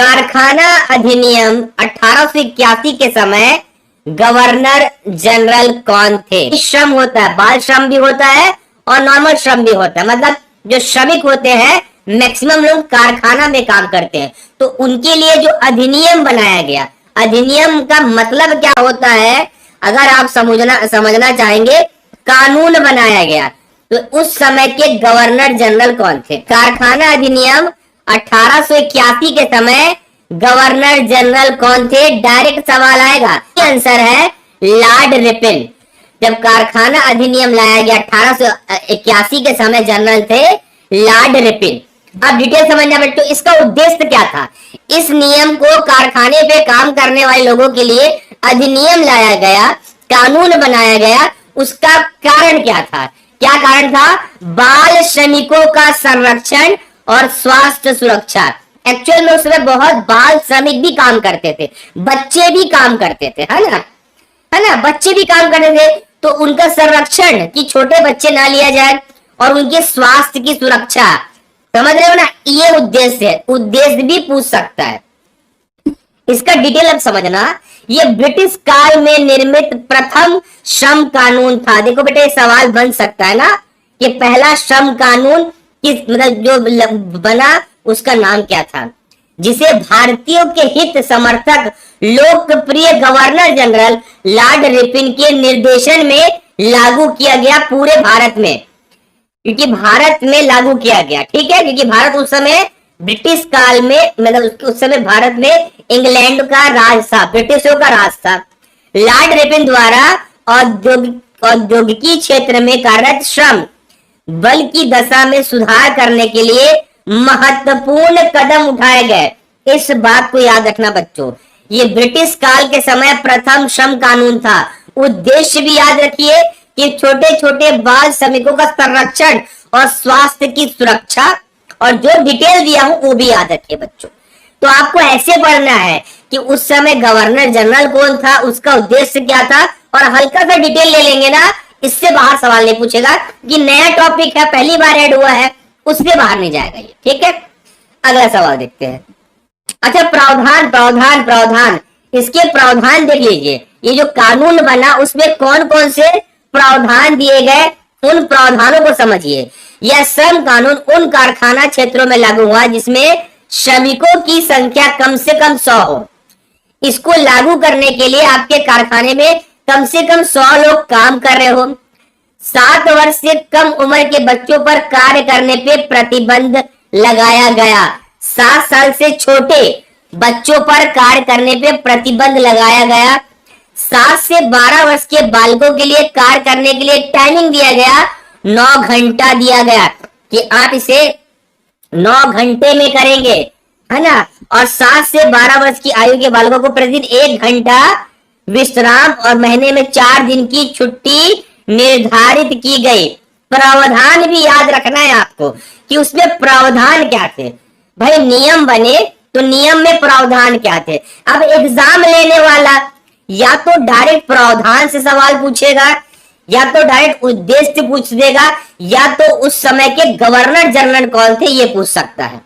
कारखाना अधिनियम 1881 के समय गवर्नर जनरल कौन थे? श्रम होता है, बाल श्रम भी होता है और नॉर्मल श्रम भी होता है, मतलब जो श्रमिक होते हैं मैक्सिमम लोग कारखाना में काम करते हैं, तो उनके लिए जो अधिनियम बनाया गया, अधिनियम का मतलब क्या होता है अगर आप समझना चाहेंगे, कानून बनाया गया। तो उस समय के गवर्नर जनरल कौन थे? कारखाना अधिनियम 1881 के समय गवर्नर जनरल कौन थे? डायरेक्ट सवाल आएगा। आंसर है लॉर्ड रिपन। जब कारखाना अधिनियम लाया गया 1881 के समय जनरल थे लॉर्ड रिपन। अब डिटेल समझना बच्चों, इसका उद्देश्य क्या था? इस नियम को कारखाने पे काम करने वाले लोगों के लिए अधिनियम लाया गया, कानून बनाया गया, उसका कारण क्या था? क्या कारण था? बाल श्रमिकों का संरक्षण और स्वास्थ्य सुरक्षा। एक्चुअल में उसमें बहुत बाल श्रमिक भी काम करते थे, बच्चे भी काम करते थे, है ना, बच्चे भी काम करते थे, तो उनका संरक्षण कि छोटे बच्चे ना लिया जाए और उनके स्वास्थ्य की सुरक्षा, समझ रहे हो ना, ये उद्देश्य है। उद्देश्य भी पूछ सकता है, इसका डिटेल अब समझना। ये ब्रिटिश काल में निर्मित प्रथम श्रम कानून था। देखो बेटे, सवाल बन सकता है ना कि पहला श्रम कानून किस, मतलब जो बना उसका नाम क्या था, जिसे भारतीयों के हित समर्थक लोकप्रिय गवर्नर जनरल लॉर्ड रिपन के निर्देशन में लागू किया गया पूरे भारत में, क्योंकि भारत में लागू किया गया, ठीक है, क्योंकि भारत उस समय ब्रिटिश काल में, मतलब उस समय भारत में इंग्लैंड का राज था, ब्रिटिशों का राज था। लॉर्ड रिपन द्वारा औद्योगिकी क्षेत्र में कार्यरत श्रम बल की दशा में सुधार करने के लिए महत्वपूर्ण कदम उठाए गए। इस बात को याद रखना बच्चों, ये ब्रिटिश काल के समय प्रथम श्रम कानून था। उद्देश्य भी याद रखिए कि छोटे छोटे बाल श्रमिकों का संरक्षण और स्वास्थ्य की सुरक्षा, और जो डिटेल दिया हूं वो भी याद रखिए बच्चों। तो आपको ऐसे पढ़ना है कि उस समय गवर्नर जनरल कौन था, उसका उद्देश्य क्या था, और हल्का सा डिटेल ले लेंगे ना, इससे बाहर सवाल नहीं पूछेगा कि नया टॉपिक है, पहली बार ऐड हुआ है, उससे बाहर नहीं जाएगा ये, ठीक है। अगला सवाल देखते हैं। अच्छा, प्रावधान, इसके प्रावधान देख लीजिए। ये जो कानून बना उसमें कौन कौन से प्रावधान दिए गए, उन प्रावधानों को समझिए। यह श्रम कानून उन कारखाना क्षेत्रों में लागू हुआ जिसमें श्रमिकों की संख्या कम से कम 100 हो। इसको लागू करने के लिए आपके कारखाने में कम से कम 100 लोग काम कर रहे हो। 7 वर्ष से कम उम्र के बच्चों पर कार्य करने पे प्रतिबंध लगाया गया। 7 साल से छोटे बच्चों पर कार्य करने पे प्रतिबंध लगाया गया। 7 से 12 वर्ष के बालकों के लिए कार्य करने के लिए टाइमिंग दिया गया, 9 घंटा दिया गया कि आप इसे 9 घंटे में करेंगे, है ना। और 7 से 12 वर्ष की आयु के बालकों को प्रतिदिन 1 घंटा विश्राम और महीने में 4 दिन की छुट्टी निर्धारित की गई। प्रावधान भी याद रखना है आपको कि उसमें प्रावधान क्या थे। भाई नियम बने तो नियम में प्रावधान क्या थे। अब एग्जाम लेने वाला या तो डायरेक्ट प्रावधान से सवाल पूछेगा, या तो डायरेक्ट उद्देश्य पूछ देगा, या तो उस समय के गवर्नर जनरल कौन थे ये पूछ सकता है।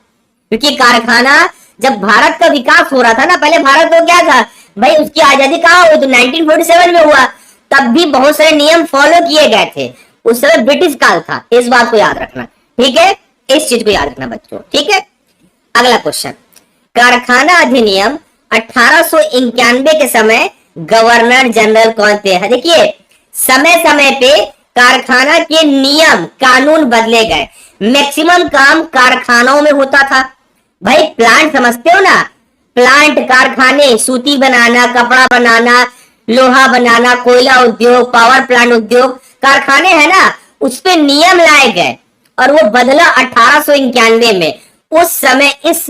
क्योंकि कारखाना जब भारत का विकास हो रहा था ना, पहले भारत को क्या था भाई, उसकी आजादी कहाँ हुई? तो 1947 में हुआ। तब भी बहुत सारे नियम फॉलो किए गए थे, उस समय ब्रिटिश काल था। इस बात को याद रखना, ठीक है, इस चीज को याद रखना बच्चों, ठीक है। अगला क्वेश्चन, कारखाना अधिनियम 1891 के समय गवर्नर जनरल कौन थे? देखिए समय समय पे कारखाना के नियम कानून बदले गए। मैक्सिमम काम कारखानों में होता था। भाई प्लांट समझते हो ना, प्लांट कारखाने, सूती बनाना, कपड़ा बनाना, लोहा बनाना, कोयला उद्योग, पावर प्लांट उद्योग, कारखाने है ना, उस पे नियम लाए गए और वो बदला 1891 में। उस समय इस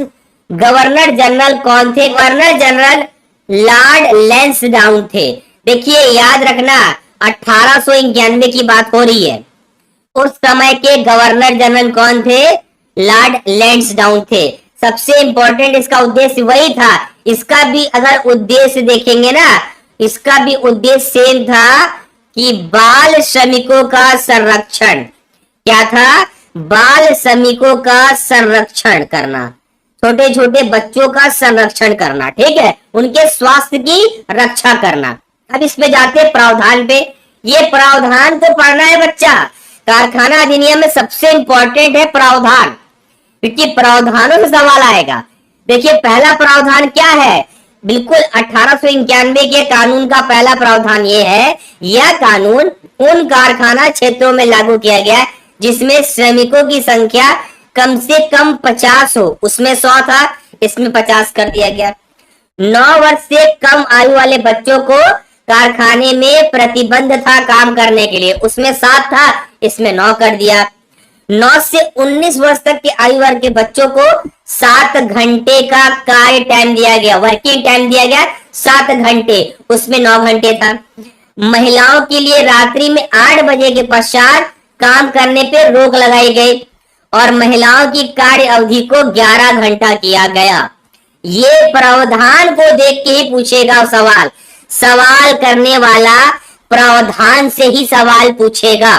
गवर्नर जनरल कौन थे? गवर्नर जनरल लॉर्ड लैंसडाउन थे। देखिए याद रखना 1891 की बात हो रही है। उस समय के गवर्नर जनरल कौन थे? लॉर्ड लैंसडाउन थे। सबसे इंपॉर्टेंट इसका उद्देश्य वही था। इसका भी अगर उद्देश्य देखेंगे ना, इसका भी उद्देश्य सेम था कि बाल श्रमिकों का संरक्षण। क्या था? बाल श्रमिकों का संरक्षण करना। छोटे छोटे बच्चों का संरक्षण करना, ठीक है, उनके स्वास्थ्य की रक्षा करना। अब इस पे जाते हैं प्रावधान पे। ये प्रावधान तो पढ़ना है बच्चा। कारखाना अधिनियम में सबसे इंपॉर्टेंट है प्रावधान, क्योंकि प्रावधानों से सवाल आएगा। देखिए पहला प्रावधान क्या है, बिल्कुल 1891 के कानून का पहला प्रावधान ये है, यह कानून उन कारखाना क्षेत्रों में लागू किया गया जिसमें श्रमिकों की संख्या कम से कम 50 हो। उसमें 100 था, इसमें 50 कर दिया गया। 9 वर्ष से कम आयु वाले बच्चों को कारखाने में प्रतिबंध था काम करने के लिए, उसमें 7 था, इसमें 9 कर दिया। 9 से 19 वर्ष तक के आयु वर्ग के बच्चों को 7 घंटे का कार्य टाइम दिया गया, वर्किंग टाइम दिया गया 7 घंटे, उसमें 9 घंटे था। महिलाओं के लिए रात्रि में 8 बजे के पश्चात काम करने पे रोक लगाई गई और महिलाओं की कार्य अवधि को 11 घंटा किया गया। ये प्रावधान को देख के ही पूछेगा सवाल, सवाल करने वाला प्रावधान से ही सवाल पूछेगा।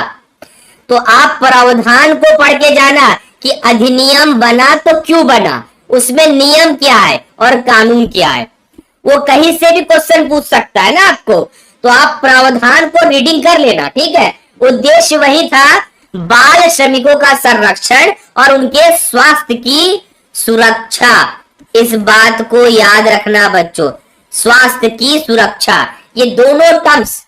तो आप प्रावधान को पढ़ के जाना कि अधिनियम बना तो क्यों बना, उसमें नियम क्या है और कानून क्या है। वो कहीं से भी क्वेश्चन पूछ सकता है ना आपको, तो आप प्रावधान को रीडिंग कर लेना, ठीक है। उद्देश्य वही था, बाल श्रमिकों का संरक्षण और उनके स्वास्थ्य की सुरक्षा। इस बात को याद रखना बच्चों, स्वास्थ्य की सुरक्षा, ये दोनों टर्म्स,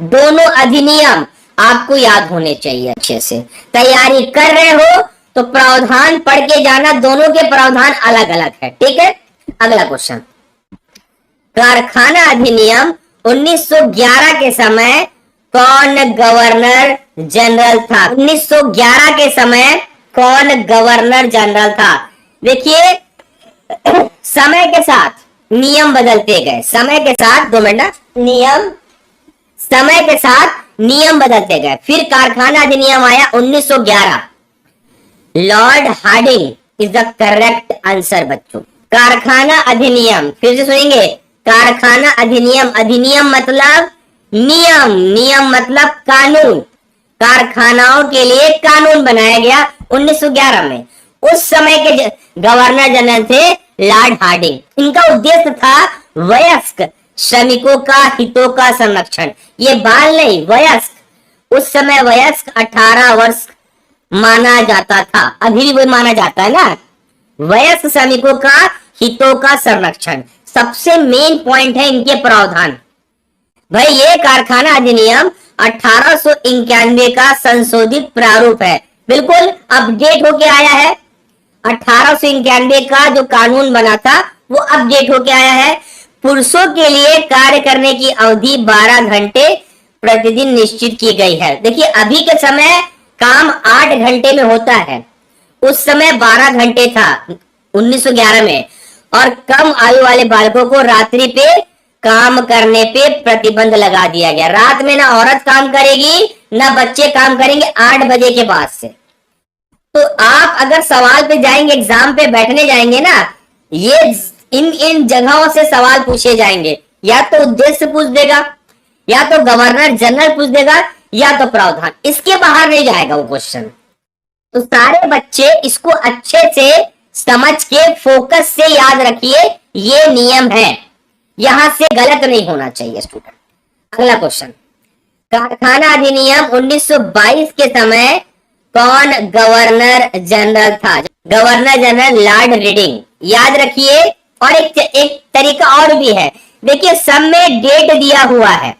दोनों अधिनियम आपको याद होने चाहिए अच्छे से। तैयारी कर रहे हो तो प्रावधान पढ़ के जाना, दोनों के प्रावधान अलग अलग है, ठीक है। अगला क्वेश्चन, कारखाना अधिनियम 1911 के समय कौन गवर्नर जनरल था? 1911 के समय कौन गवर्नर जनरल था? देखिए समय के साथ नियम बदलते गए, समय के साथ, 2 मिनट, नियम, समय के साथ नियम बदलते गए। फिर कारखाना अधिनियम आया 1911। Lord Hardinge is the correct answer बच्चों। कारखाना अधिनियम, फिर से सुनेंगे, कारखाना अधिनियम, अधिनियम मतलब नियम, नियम मतलब कानून, कारखानाओं के लिए कानून बनाया गया 1911 में। उस समय के गवर्नर जनरल थे लॉर्ड हार्डिंग। इनका उद्देश्य था वयस्क श्रमिकों का हितों का संरक्षण। ये बाल नहीं, वयस्क, उस समय वयस्क 18 वर्ष माना जाता था, अभी भी वही माना जाता है ना। वयस्क श्रमिकों का हितों का संरक्षण सबसे मेन पॉइंट है इनके प्रावधान। भाई ये कारखाना अधिनियम 1891 का संशोधित प्रारूप है, बिल्कुल अपडेट होके आया है। 1891 का जो कानून बना था वो अपडेट होके आया है। पुरुषों के लिए कार्य करने की अवधि 12 घंटे प्रतिदिन निश्चित की गई है। देखिए अभी के समय काम 8 घंटे में होता है, उस समय 12 घंटे था 1911 में। और कम आयु वाले बालकों को रात्रि पे काम करने पे प्रतिबंध लगा दिया गया। रात में ना औरत काम करेगी ना बच्चे काम करेंगे 8 बजे के बाद से। तो आप अगर सवाल पे जाएंगे, एग्जाम पे बैठने जाएंगे ना, ये इन जगहों से सवाल पूछे जाएंगे। या तो उद्देश्य पूछ देगा, या तो गवर्नर जनरल पूछ देगा, या तो प्रावधान, इसके बाहर नहीं जाएगा वो क्वेश्चन। तो सारे बच्चे इसको अच्छे से समझ के फोकस से याद रखिए, ये नियम है, यहां से गलत नहीं होना चाहिए स्टूडेंट। अगला क्वेश्चन, कारखाना अधिनियम 1922 के समय कौन गवर्नर जनरल था? गवर्नर जनरल लॉर्ड रीडिंग, याद रखिए। और एक तरीका और भी है, देखिए सब में डेट दिया हुआ है,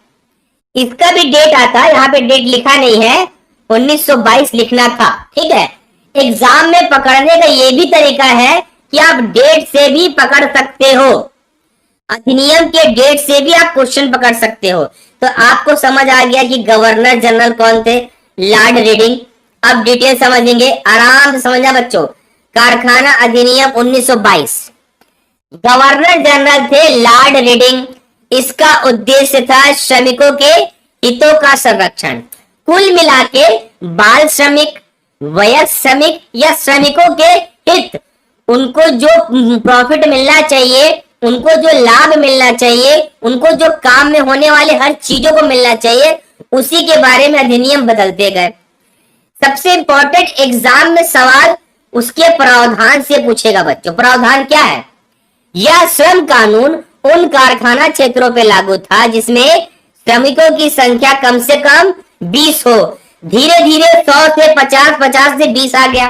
इसका भी डेट आता है, यहाँ पे डेट लिखा नहीं है, 1922 लिखना था, ठीक है। एग्जाम में पकड़ने का ये भी तरीका है कि आप डेट से भी पकड़ सकते हो, अधिनियम के डेट से भी आप क्वेश्चन पकड़ सकते हो। तो आपको समझ आ गया कि गवर्नर जनरल कौन थे? Lord reading. अब डिटेल समझेंगे, आराम से समझना बच्चों। कारखाना अधिनियम 1922, गवर्नर जनरल थे लॉर्ड रीडिंग। इसका उद्देश्य था श्रमिकों के हितों का संरक्षण। कुल मिला के बाल श्रमिक, वयस्क श्रमिक या श्रमिकों के हित, उनको जो प्रॉफिट मिलना चाहिए, उनको जो लाभ मिलना चाहिए, उनको जो काम में होने वाले हर चीजों को मिलना चाहिए, उसी के बारे में अधिनियम बदलते गए। सबसे इंपॉर्टेंट एग्जाम में सवाल उसके प्रावधान से पूछेगा बच्चों। प्रावधान क्या है? यह श्रम कानून उन कारखाना क्षेत्रों पे लागू था जिसमें श्रमिकों की संख्या कम से कम 20 हो। धीरे धीरे 100 से 50, 50 से 20 आ गया।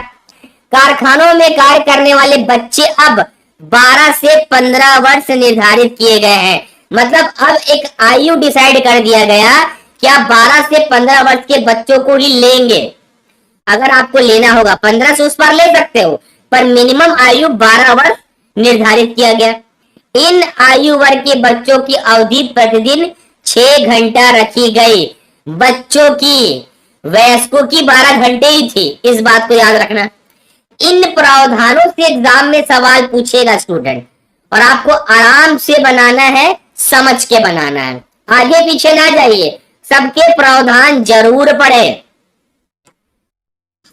कारखानों में कार्य करने वाले बच्चे अब 12 से 15 वर्ष निर्धारित किए गए हैं। मतलब अब एक आयु डिसाइड कर दिया गया कि आप 12 से 15 वर्ष के बच्चों को ही लेंगे। अगर आपको लेना होगा 15 से उस पर ले सकते हो, पर मिनिमम आयु 12 वर्ष निर्धारित किया गया। इन आयु वर्ग के बच्चों की अवधि प्रतिदिन 6 घंटा रखी गई। बच्चों की, वयस्कों की 12 घंटे ही थी, इस बात को याद रखना। इन प्रावधानों से एग्जाम में सवाल पूछेगा स्टूडेंट, और आपको आराम से बनाना है, समझ के बनाना है। आगे पीछे ना जाइए, सबके प्रावधान जरूर पढ़े।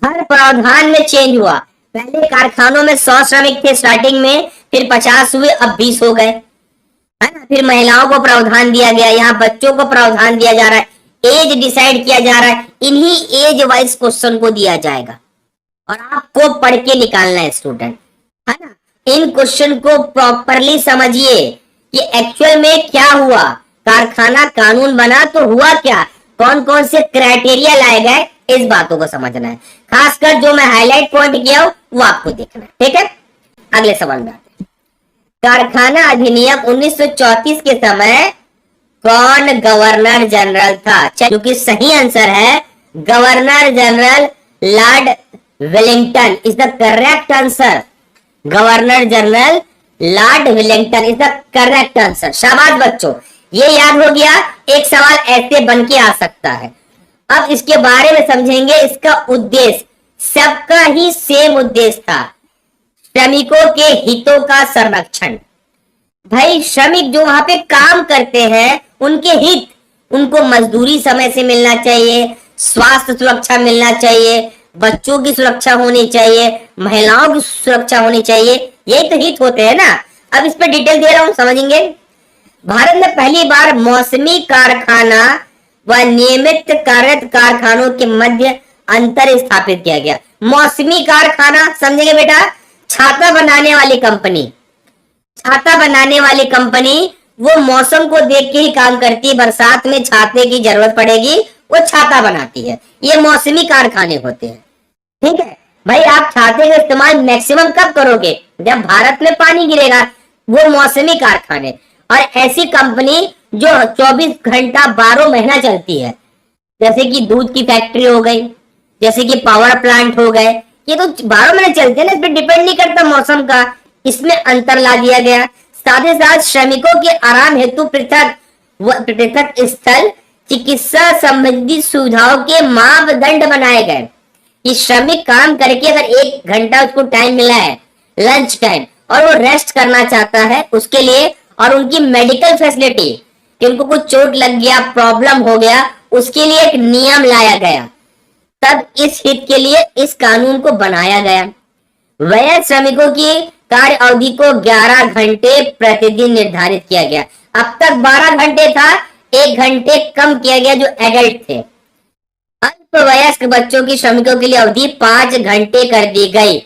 हर प्रावधान में चेंज हुआ। पहले कारखानों में 100 श्रमिक थे स्टार्टिंग में, फिर 50 हुए, अब 20 हो गए, है ना। फिर महिलाओं को प्रावधान दिया गया, यहाँ बच्चों को प्रावधान दिया जा रहा है, एज डिसाइड किया जा रहा है। इन्हीं एज वाइज क्वेश्चन को दिया जाएगा और आपको पढ़ के निकालना है स्टूडेंट, है ना। इन क्वेश्चन को प्रॉपरली समझिए कि एक्चुअल में क्या हुआ। कारखाना कानून बना तो हुआ क्या, कौन कौन से क्राइटेरिया लाए गए, इस बातों को समझना है। खासकर जो मैं हाईलाइट पॉइंट किया हूं वो आपको देखना है, ठीक है। अगले सवाल में आते हैं। कारखाना अधिनियम 1934 के समय कौन गवर्नर जनरल था? क्योंकि सही आंसर है governor general Lord Wellington is the correct answer. Governor general Lord Wellington is the correct answer. शाबाश बच्चों, ये याद हो गया। एक सवाल ऐसे बन के आ सकता है। अब इसके बारे में समझेंगे। इसका उद्देश्य सबका ही सेम उद्देश्य था, श्रमिकों के हितों का संरक्षण। भाई श्रमिक जो वहां पे काम करते हैं उनके हित, उनको मजदूरी समय से मिलना चाहिए, स्वास्थ्य सुरक्षा मिलना चाहिए, बच्चों की सुरक्षा होनी चाहिए, महिलाओं की सुरक्षा होनी चाहिए, यही तो हित होते हैं ना। अब इस पर डिटेल दे रहा हूं, समझेंगे। भारत में पहली बार मौसमी कारखाना व नियमित कार्यरत कारखानों के मध्य अंतर स्थापित किया गया। मौसमी कारखाना समझेंगे बेटा, छाता बनाने वाली कंपनी। छाता बनाने वाली कंपनी वो मौसम को देख के ही काम करती है। बरसात में छाते की जरूरत पड़ेगी, वो छाता बनाती है। ये मौसमी कारखाने होते हैं, ठीक है भाई। आप छाते का इस्तेमाल मैक्सिमम कब करोगे? जब भारत में पानी गिरेगा। वो मौसमी कारखाने। और ऐसी कंपनी जो 24 घंटा 12 महीना चलती है, जैसे कि दूध की फैक्ट्री हो गई, जैसे कि पावर प्लांट हो गए, ये तो 12 महीने चलते हैं ना, इस पर डिपेंड नहीं करता मौसम का। इसमें अंतर ला दिया गया। साथ ही साथ श्रमिकों के आराम हेतु पृथक स्थल चिकित्सा संबंधी सुविधाओं के मापदंड बनाए गए कि श्रमिक काम करके अगर 1 घंटा उसको टाइम मिला है लंच टाइम और वो रेस्ट करना चाहता है उसके लिए, और उनकी मेडिकल फैसिलिटी कि उनको कुछ चोट लग गया, प्रॉब्लम हो गया, उसके लिए एक नियम लाया गया। तब इस हित के लिए इस कानून को बनाया गया। वयस्क श्रमिकों की कार्य अवधि को 11 घंटे प्रतिदिन निर्धारित किया गया। अब तक 12 घंटे था, 1 घंटे कम किया गया जो एडल्ट थे। अल्प वयस्क बच्चों की श्रमिकों के लिए अवधि 5 घंटे कर दी गई।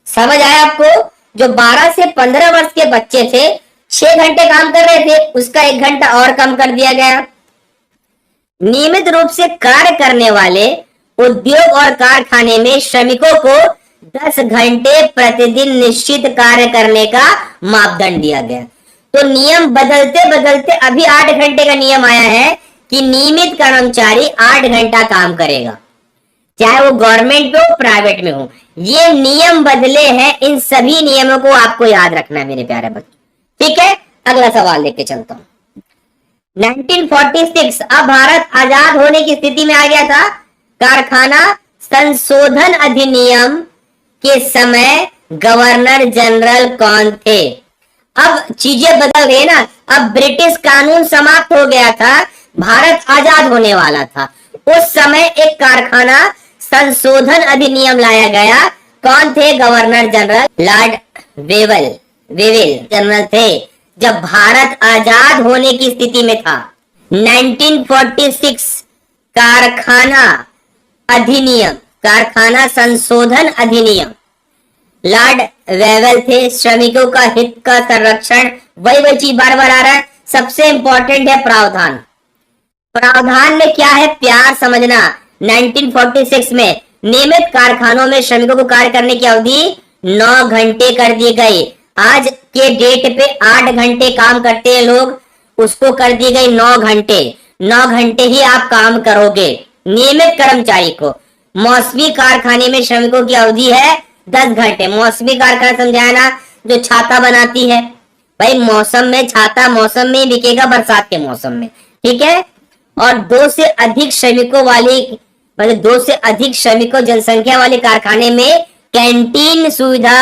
समझ आया आपको? जो 12 से 15 वर्ष के बच्चे थे 6 घंटे काम कर रहे थे, उसका 1 घंटा और कम कर दिया गया। नियमित रूप से कार्य करने वाले उद्योग और कारखाने में श्रमिकों को 10 घंटे प्रतिदिन निश्चित कार्य करने का मापदंड दिया गया। तो नियम बदलते बदलते अभी 8 घंटे का नियम आया है कि नियमित कर्मचारी 8 घंटा काम करेगा, चाहे वो गवर्नमेंट में हो प्राइवेट में हो। ये नियम बदले हैं। इन सभी नियमों को आपको याद रखना है मेरे प्यारे बच्चों, ठीक है। अगला सवाल लेके चलता हूं। 1946 अब भारत आजाद होने की स्थिति में आ गया था। कारखाना संशोधन अधिनियम के समय गवर्नर जनरल कौन थे? अब चीजें बदल रही है ना। अब ब्रिटिश कानून समाप्त हो गया था, भारत आजाद होने वाला था। उस समय एक कारखाना संशोधन अधिनियम लाया गया। कौन थे? Governor general Lord Wavell general थे जब भारत आजाद होने की स्थिति में था। 1946 कारखाना अधिनियम, कारखाना संशोधन अधिनियम लॉर्ड वेवेल थे। श्रमिकों का हित का संरक्षण, वही चीज बार बार आ रहा है। सबसे इंपॉर्टेंट है प्रावधान। प्रावधान में क्या है, प्यार समझना। 1946 में नियमित कारखानों में श्रमिकों को कार्य करने की अवधि 9 घंटे कर दी गई। आज के डेट पे 8 घंटे काम करते हैं लोग, उसको कर दी गई 9 घंटे। 9 घंटे ही आप काम करोगे नियमित कर्मचारी को। मौसमी कारखाने में श्रमिकों की अवधि है 10 घंटे। मौसमी कारखाना समझाया ना, जो छाता बनाती है भाई, मौसम में छाता मौसम में बिकेगा, बरसात के मौसम में, ठीक है। और 2 से अधिक श्रमिकों वाली, मतलब 2 से अधिक श्रमिकों जनसंख्या वाले कारखाने में कैंटीन सुविधा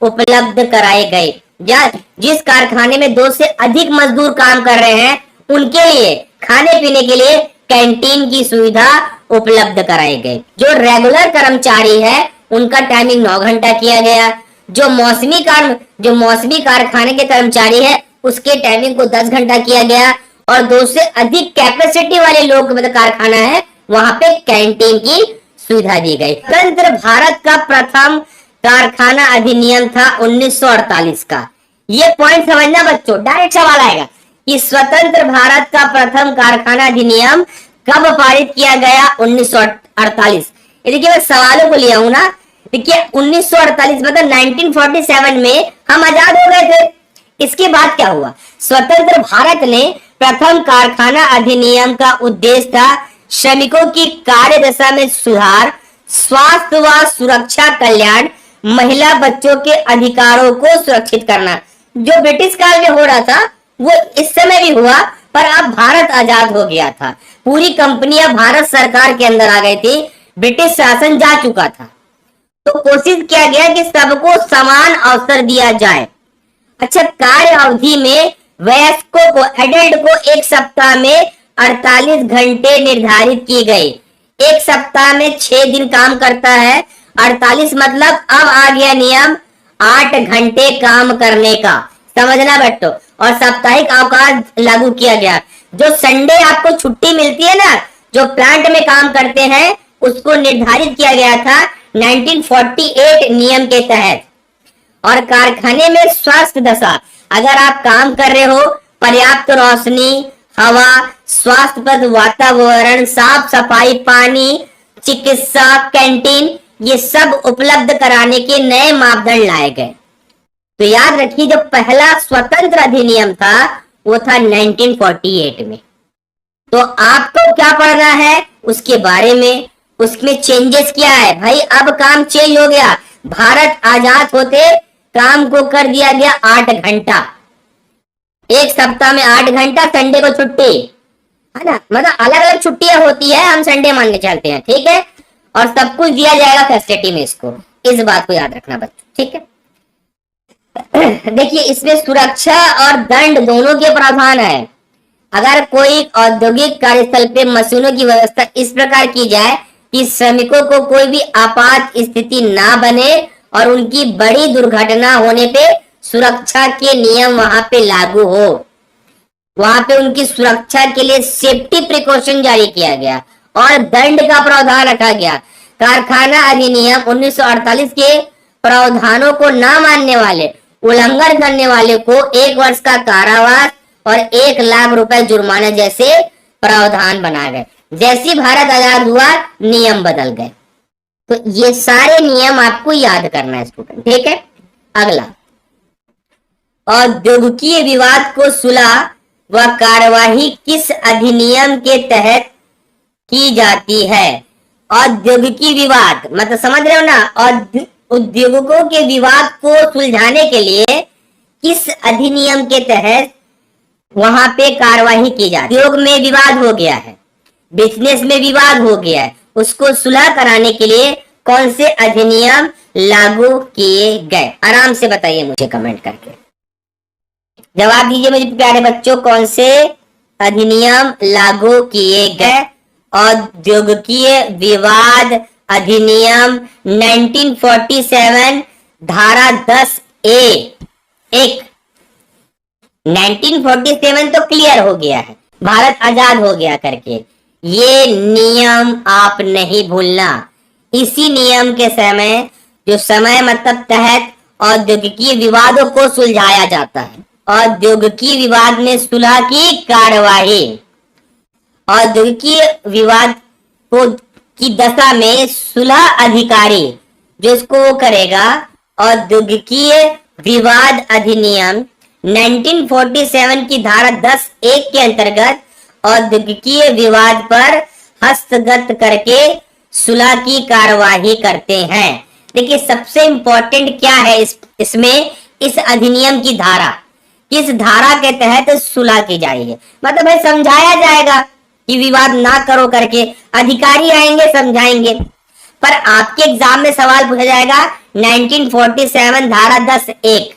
उपलब्ध कराए गए। या जिस कारखाने में 2 से अधिक मजदूर काम कर रहे हैं, उनके लिए खाने पीने के लिए कैंटीन की सुविधा उपलब्ध कराई गई। जो रेगुलर कर्मचारी है उनका टाइमिंग 9 घंटा किया गया। जो मौसमी कारखाने के कर्मचारी है उसके टाइमिंग को 10 घंटा किया गया। और 2 से अधिक कैपेसिटी वाले लोग, मतलब कारखाना है, वहां पे कैंटीन की सुविधा दी गई। स्वतंत्र भारत का प्रथम कारखाना अधिनियम था 1948 का। ये पॉइंट समझना बच्चों, डायरेक्ट सवाल आएगा कि स्वतंत्र भारत का प्रथम कारखाना अधिनियम कब पारित किया गया? 1948। ये देखिए मैं सवालों को लिया हूं ना। देखिए 1948 मतलब 1947 में हम आजाद हो गए थे। इसके बाद क्या हुआ? स्वतंत्र भारत ने प्रथम कारखाना अधिनियम का उद्देश्य था श्रमिकों की कार्य दशा में सुधार, स्वास्थ्य व सुरक्षा कल्याण, महिला बच्चों के अधिकारों को सुरक्षित करना। जो ब्रिटिश काल में हो रहा था वो इस समय भी हुआ, पर अब भारत आजाद हो गया था। पूरी कंपनियां भारत सरकार के अंदर आ गई थी, ब्रिटिश शासन जा चुका था। तो कोशिश किया गया कि सबको समान अवसर दिया जाए। अच्छा, कार्य अवधि में वयस्कों को, एडल्ट को 1 सप्ताह में 48 घंटे निर्धारित की गई। 1 सप्ताह में 6 दिन काम करता है, 48 मतलब अब आ गया नियम 8 घंटे काम करने का, समझना बच्चों। और साप्ताहिक अवकाश लागू किया गया। जो संडे आपको छुट्टी मिलती है ना, जो प्लांट में काम करते हैं, उसको निर्धारित किया गया था 1948 नियम के तहत। और कारखाने में स्वास्थ्य दशा, अगर आप काम कर रहे हो, पर्याप्त रोशनी, हवा, स्वास्थ्यप्रद वातावरण, साफ सफाई, पानी, चिकित्सा, कैंटीन, ये सब उपलब्ध कराने के नए मापदंड लाए गए। तो याद रखिए जो पहला स्वतंत्र अधिनियम था वो था 1948 में। तो आपको क्या पढ़ना है उसके बारे में, उसमें चेंजेस क्या है भाई। अब काम चेंज हो गया, भारत आजाद होते काम को कर दिया गया 8 घंटा, 1 सप्ताह में 8 घंटा, संडे को छुट्टी है ना, मतलब अलग अलग छुट्टियां होती है, हम संडे मान के चलते हैं, ठीक है। और सब कुछ दिया जाएगा फैसिलिटी में, इसको, इस बात को याद रखना बच्चों, ठीक है। देखिए इसमें सुरक्षा और दंड दोनों के प्रावधान है। अगर कोई औद्योगिक कार्यस्थल पे मशीनों की व्यवस्था इस प्रकार की जाए कि श्रमिकों को कोई भी आपात स्थिति ना बने और उनकी बड़ी दुर्घटना होने पे सुरक्षा के नियम वहां पे लागू हो, वहां पे उनकी सुरक्षा के लिए सेफ्टी प्रिकॉशन जारी किया गया और दंड का प्रावधान रखा गया। कारखाना अधिनियम 1948 के प्रावधानों को न मानने वाले, उल्लंघन करने वाले को 1 वर्ष का कारावास और 1 लाख रुपए जुर्माना जैसे प्रावधान बनाए गए। जैसे भारत आजाद हुआ नियम बदल गए। तो ये सारे नियम आपको याद करना है स्टूडेंट, ठीक है। अगला, औद्योगिकीय विवाद को सुलह व कार्यवाही किस अधिनियम के तहत की जाती है? औद्योगिकी विवाद मतलब समझ रहे हो ना, उद्योगों के विवाद को सुलझाने के लिए किस अधिनियम के तहत वहां पे कार्यवाही की जाती है। उद्योग में विवाद हो गया है, बिजनेस में विवाद हो गया है, उसको सुलह कराने के लिए कौन से अधिनियम लागू किए गए? आराम से बताइए मुझे कमेंट करके, जवाब दीजिए मुझे प्यारे बच्चों, कौन से अधिनियम लागू किए गए? औद्योगिकीय विवाद अधिनियम 1947 धारा 10A। 1947 तो क्लियर हो गया है, भारत आजाद हो गया करके, ये नियम आप नहीं भूलना। इसी नियम के समय जो समय मतलब तहत औद्योगिकीय विवादों को सुलझाया जाता है। औद्योगिकीय विवाद में सुलह की कार्यवाही, औद्योगिकीय विवाद को की दशा में सुलह अधिकारी जो इसको वो करेगा, औद्योगिकीय विवाद अधिनियम 1947 की धारा 10(1) के अंतर्गत औद्योगिकीय विवाद पर हस्तगत करके सुलह की कार्यवाही करते हैं। देखिए सबसे इंपॉर्टेंट क्या है इसमें, इस अधिनियम की धारा, किस धारा के तहत सुलह की जाएगी, मतलब भाई समझाया जाएगा कि विवाद ना करो करके, अधिकारी आएंगे समझाएंगे। पर आपके एग्जाम में सवाल पूछा जाएगा 1947 धारा 10(1),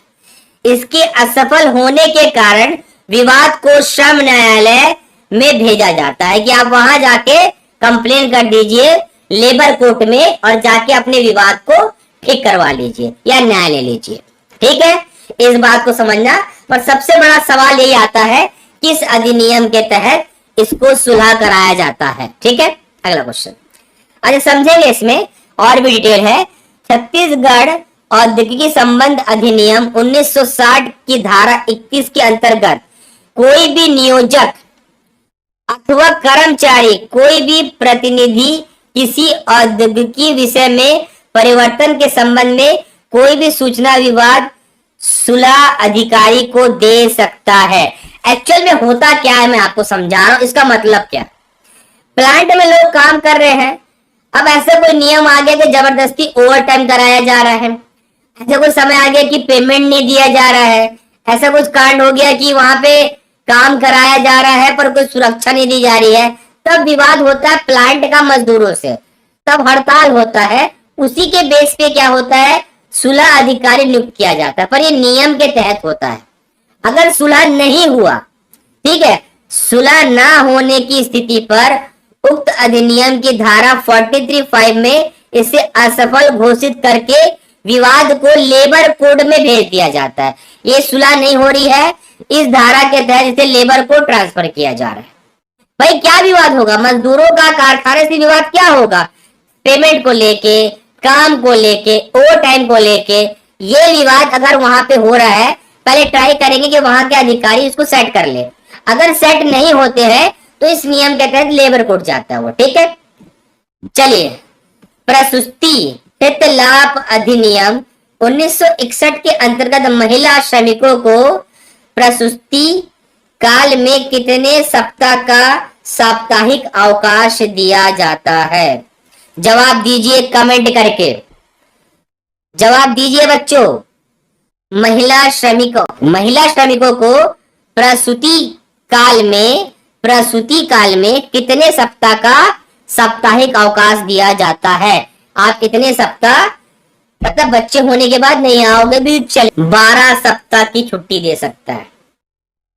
इसके असफल होने के कारण विवाद को श्रम न्यायालय में भेजा जाता है कि आप वहां जाके कंप्लेन कर दीजिए लेबर कोर्ट में और जाके अपने विवाद को ठीक करवा लीजिए या न्याय ले लीजिए। ठीक है, इस बात को समझना। पर सबसे बड़ा सवाल यही आता है किस अधिनियम के तहत इसको सुलह कराया जाता है। ठीक है, अगला क्वेश्चन। अच्छा समझेंगे, इसमें और भी डिटेल है। छत्तीसगढ़ औद्योगिकी संबंध अधिनियम 1960 की धारा 21 के अंतर्गत कोई भी नियोजक अथवा कर्मचारी, कोई भी प्रतिनिधि किसी औद्योगिकी विषय में परिवर्तन के संबंध में कोई भी सूचना विवाद सुलह अधिकारी को दे सकता है। एक्चुअल में होता क्या है मैं आपको समझा रहा हूं, इसका मतलब क्या। प्लांट में लोग काम कर रहे हैं, अब ऐसा कोई नियम आ गया कि जबरदस्ती ओवर टाइम कराया जा रहा है, ऐसा कोई समय आ गया कि पेमेंट नहीं दिया जा रहा है, ऐसा कुछ कांड हो गया कि वहां पे काम कराया जा रहा है पर कोई सुरक्षा नहीं दी जा रही है, तब विवाद होता है प्लांट का मजदूरों से, तब हड़ताल होता है। उसी के बेस पे क्या होता है, सुलह अधिकारी नियुक्त किया जाता है, पर ये नियम के तहत होता है। अगर सुलह नहीं हुआ, ठीक है, सुलह ना होने की स्थिति पर उक्त अधिनियम की धारा 43(5) में इसे असफल घोषित करके विवाद को लेबर कोड में भेज दिया जाता है। ये सुलह नहीं हो रही है, इस धारा के तहत इसे लेबर को ट्रांसफर किया जा रहा है। भाई क्या विवाद होगा, मजदूरों का कारखाने से विवाद क्या होगा, पेमेंट को लेके, काम को लेके, ओवर टाइम को लेके। ये विवाद अगर वहां पे हो रहा है, पहले ट्राई करेंगे कि वहां के अधिकारी इसको सेट कर ले। अगर सेट नहीं होते हैं तो इस नियम के तहत लेबर कोर्ट जाता है वो। ठीक है, चलिए। प्रसूति हित लाभ अधिनियम 1961 के अंतर्गत महिला श्रमिकों को प्रसूति काल में कितने सप्ताह का साप्ताहिक अवकाश दिया जाता है? जवाब दीजिए कमेंट करके, जवाब दीजिए बच्चों। महिला श्रमिकों को प्रसूति काल में कितने सप्ताह का साप्ताहिक अवकाश दिया जाता है? आप कितने सप्ताह, मतलब बच्चे होने के बाद नहीं आओगे भी चल, 12 सप्ताह की छुट्टी दे सकता है,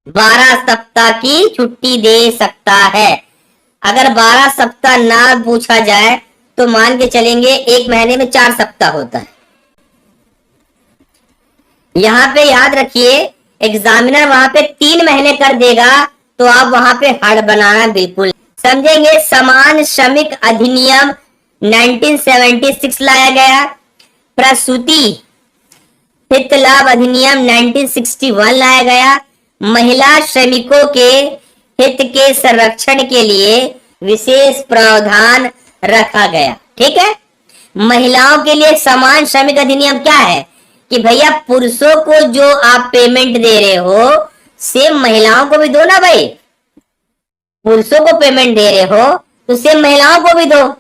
12 सप्ताह की छुट्टी दे सकता है। अगर 12 सप्ताह ना पूछा जाए तो मान के चलेंगे एक महीने में 4 सप्ताह होता है। यहाँ पे याद रखिए एग्जामिनर वहां पे 3 महीने कर देगा तो आप वहां पे हड़ बनाना बिल्कुल समझेंगे। समान श्रमिक अधिनियम 1976 लाया गया, प्रसूति हित लाभ अधिनियम 1961 लाया गया, महिला श्रमिकों के हित के संरक्षण के लिए विशेष प्रावधान रखा गया। ठीक है, महिलाओं के लिए समान श्रमिक अधिनियम क्या है कि भैया पुरुषों को जो आप पेमेंट दे रहे हो सेम महिलाओं को भी दो ना भाई। पुरुषों को पेमेंट दे रहे हो तो सेम महिलाओं को भी दो।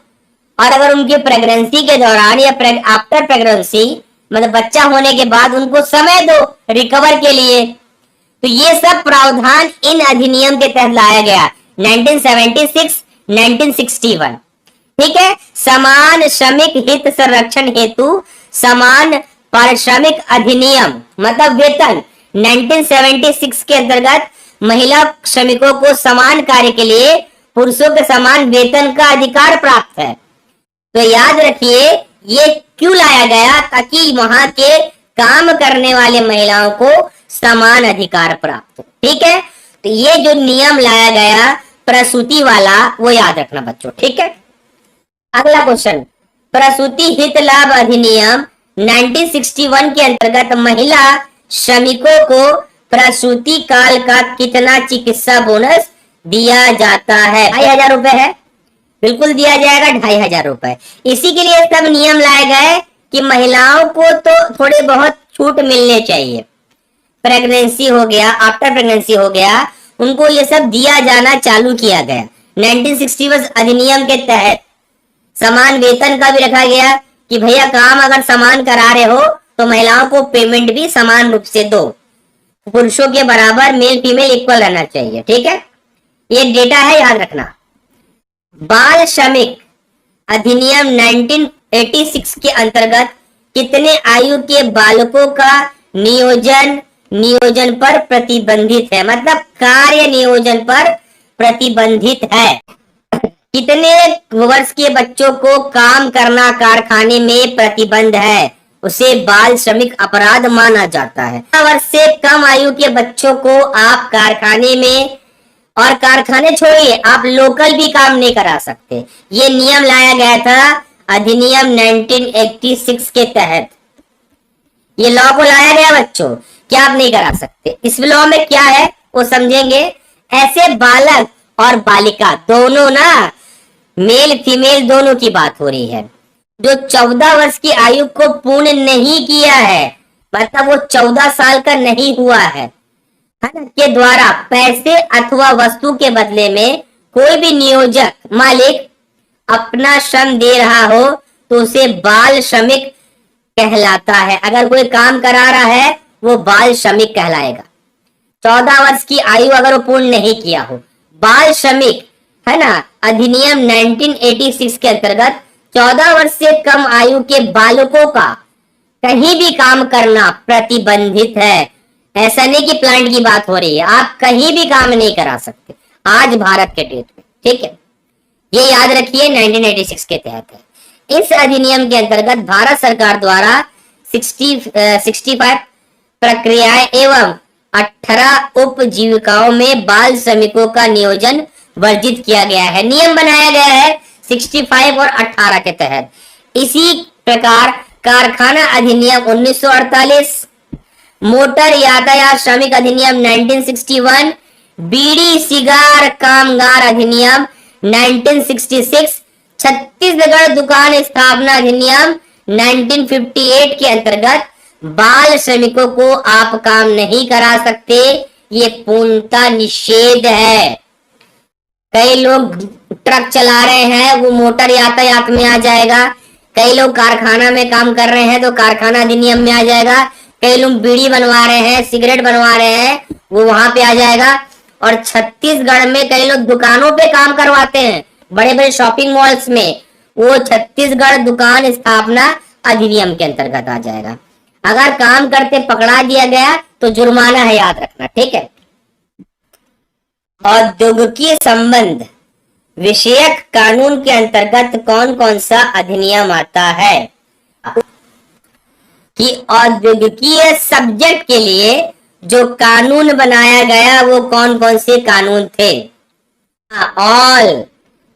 और अगर उनकी प्रेगनेंसी के दौरान या आफ्टर प्रेगनेंसी मतलब बच्चा होने के बाद उनको समय दो रिकवर के लिए। तो ये सब प्रावधान इन अधिनियम के तहत लाया गया 1976, 1961। ठीक है, समान श्रमिक हित संरक्षण हेतु समान पारिश्रमिक अधिनियम मतलब वेतन 1976 के अंतर्गत महिला श्रमिकों को समान कार्य के लिए पुरुषों के समान वेतन का अधिकार प्राप्त है। तो याद रखिए ये क्यों लाया गया, ताकि वहां के काम करने वाले महिलाओं को समान अधिकार प्राप्त हो। ठीक है, तो ये जो नियम लाया गया प्रसूति वाला वो याद रखना बच्चों। ठीक है, अगला क्वेश्चन, प्रसूति हित लाभ अधिनियम 1961 के अंतर्गत महिला श्रमिकों को प्रसूति काल का कितना चिकित्सा बोनस दिया जाता है? 2,500 रुपए है, बिल्कुल दिया जाएगा 2,500 रुपए। इसी के लिए सब नियम लाए गए कि महिलाओं को तो थोड़े बहुत छूट मिलने चाहिए। प्रेगनेंसी हो गया, आफ्टर प्रेगनेंसी हो गया, उनको ये सब दिया जाना चालू किया गया। 1961 अधिनियम के तहत समान वेतन का भी रखा गया कि भैया काम अगर समान करा रहे हो तो महिलाओं को पेमेंट भी समान रूप से दो, पुरुषों के बराबर मेल फीमेल इक्वल रहना चाहिए। ठीक है, ये डेटा है, याद रखना। बाल श्रमिक अधिनियम 1986 के अंतर्गत कितने आयु के बालकों का नियोजन पर प्रतिबंधित है? मतलब कार्य नियोजन पर प्रतिबंधित है। कितने वर्ष के बच्चों को काम करना कारखाने में प्रतिबंध है, उसे बाल श्रमिक अपराध माना जाता है। 18 वर्ष से कम आयु के बच्चों को आप कारखाने में, और कारखाने छोड़िए, आप लोकल भी काम नहीं करा सकते। ये नियम लाया गया था अधिनियम 1986 के तहत। ये लॉ को लाया गया बच्चों, क्या आप नहीं करा सकते। इस लॉ में क्या है वो समझेंगे। ऐसे बालक और बालिका दोनों ना, मेल फीमेल दोनों की बात हो रही है, जो 14 वर्ष की आयु को पूर्ण नहीं किया है, मतलब वो 14 साल का नहीं हुआ है ना, के द्वारा पैसे अथवा वस्तु के बदले में कोई भी नियोजक मालिक अपना श्रम दे रहा हो तो उसे बाल श्रमिक कहलाता है। अगर कोई काम करा रहा है वो बाल श्रमिक कहलाएगा। 14 वर्ष की आयु अगर वो पूर्ण नहीं किया हो, बाल श्रमिक है ना। अधिनियम 1986 के अंतर्गत 14 वर्ष से कम आयु के बालकों का कहीं भी काम करना प्रतिबंधित है। ऐसा नहीं कि प्लांट की बात हो रही है, आप कहीं भी काम नहीं करा सकते आज भारत के डेट में। ठीक है, ये याद रखिए, 1986 के तहत है। इस अधिनियम के अंतर्गत भारत सरकार द्वारा 65 प्रक्रियाएं एवं 18 उपजीविकाओं में बाल श्रमिकों का नियोजन वर्जित किया गया है। नियम बनाया गया है 65 और 18 के तहत। इसी प्रकार कारखाना अधिनियम 1948, मोटर यातायात श्रमिक अधिनियम 1961, बीड़ी सिगार कामगार अधिनियम 1966, छत्तीसगढ़ दुकान स्थापना अधिनियम 1958 के अंतर्गत बाल श्रमिकों को आप काम नहीं करा सकते, ये पूर्णतः निषेध है। कई लोग ट्रक चला रहे हैं, वो मोटर यातायात में आ जाएगा। कई लोग कारखाना में काम कर रहे हैं तो कारखाना अधिनियम में आ जाएगा। कई लोग बीड़ी बनवा रहे हैं, सिगरेट बनवा रहे हैं, वो वहां पे आ जाएगा। और छत्तीसगढ़ में कई लोग दुकानों पे काम करवाते हैं, बड़े बड़े शॉपिंग मॉल्स में, वो छत्तीसगढ़ दुकान स्थापना अधिनियम के अंतर्गत आ जाएगा। अगर काम करते पकड़ा दिया गया तो जुर्माना है, याद रखना। ठीक है, औद्योगिक संबंध विषयक कानून के अंतर्गत कौन कौन सा अधिनियम आता है? कि औद्योगिकीय सब्जेक्ट के लिए जो कानून बनाया गया वो कौन कौन से कानून थे?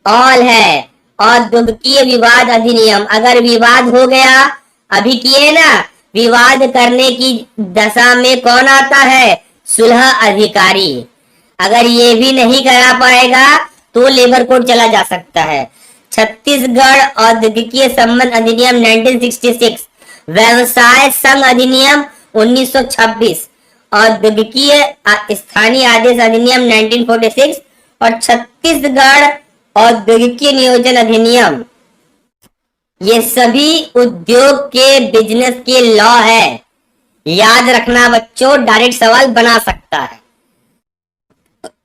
ऑल है औद्योगिकीय विवाद अधिनियम। अगर विवाद हो गया, अभी किए ना, विवाद करने की दशा में कौन आता है? सुलह अधिकारी। अगर ये भी नहीं करा पाएगा तो लेबर कोर्ट चला जा सकता है। छत्तीसगढ़ औद्योगिकीय संबंध अधिनियम 1966, व्यवसाय संघ अधिनियम 1926, औद्योगिकीय स्थानीय आदेश अधिनियम 1946 और छत्तीसगढ़ औद्योगिकीय नियोजन अधिनियम, ये सभी उद्योग के बिजनेस के लॉ है। याद रखना बच्चों, डायरेक्ट सवाल बना सकता है।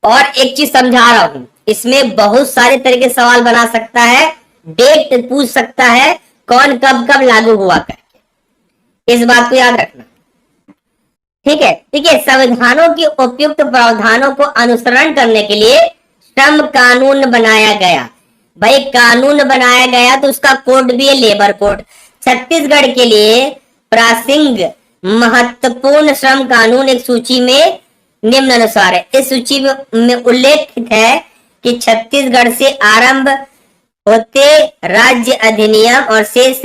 और एक चीज समझा रहा हूं, इसमें बहुत सारे तरह के सवाल बना सकता है। डेट पूछ सकता है, कौन कब कब लागू हुआ करके, इस बात को याद रखना। ठीक है, संविधानों के उपयुक्त प्रावधानों को अनुसरण करने के लिए श्रम कानून बनाया गया। भाई कानून बनाया गया तो उसका कोड भी है, लेबर कोड। छत्तीसगढ़ के लिए प्रासंगिक महत्वपूर्ण श्रम कानून एक सूची में निम्नानुसार है। इस सूची में उल्लेखित है कि छत्तीसगढ़ से आरंभ होते राज्य अधिनियम और शेष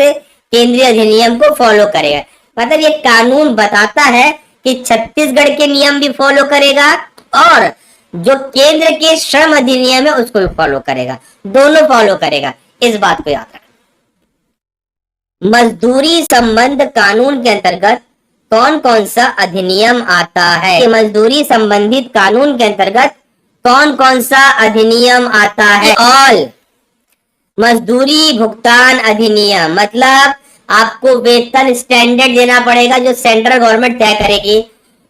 केंद्रीय अधिनियम को फॉलो करेगा। मतलब ये कानून बताता है कि छत्तीसगढ़ के नियम भी फॉलो करेगा और जो केंद्र के श्रम अधिनियम है उसको भी फॉलो करेगा, दोनों फॉलो करेगा। इस बात को याद रखना। मजदूरी संबंध कानून के अंतर्गत कौन कौन सा अधिनियम आता है? मजदूरी संबंधित कानून के अंतर्गत कौन कौन सा अधिनियम आता है? ऑल मजदूरी भुगतान अधिनियम, मतलब आपको वेतन स्टैंडर्ड देना पड़ेगा जो सेंट्रल गवर्नमेंट तय करेगी।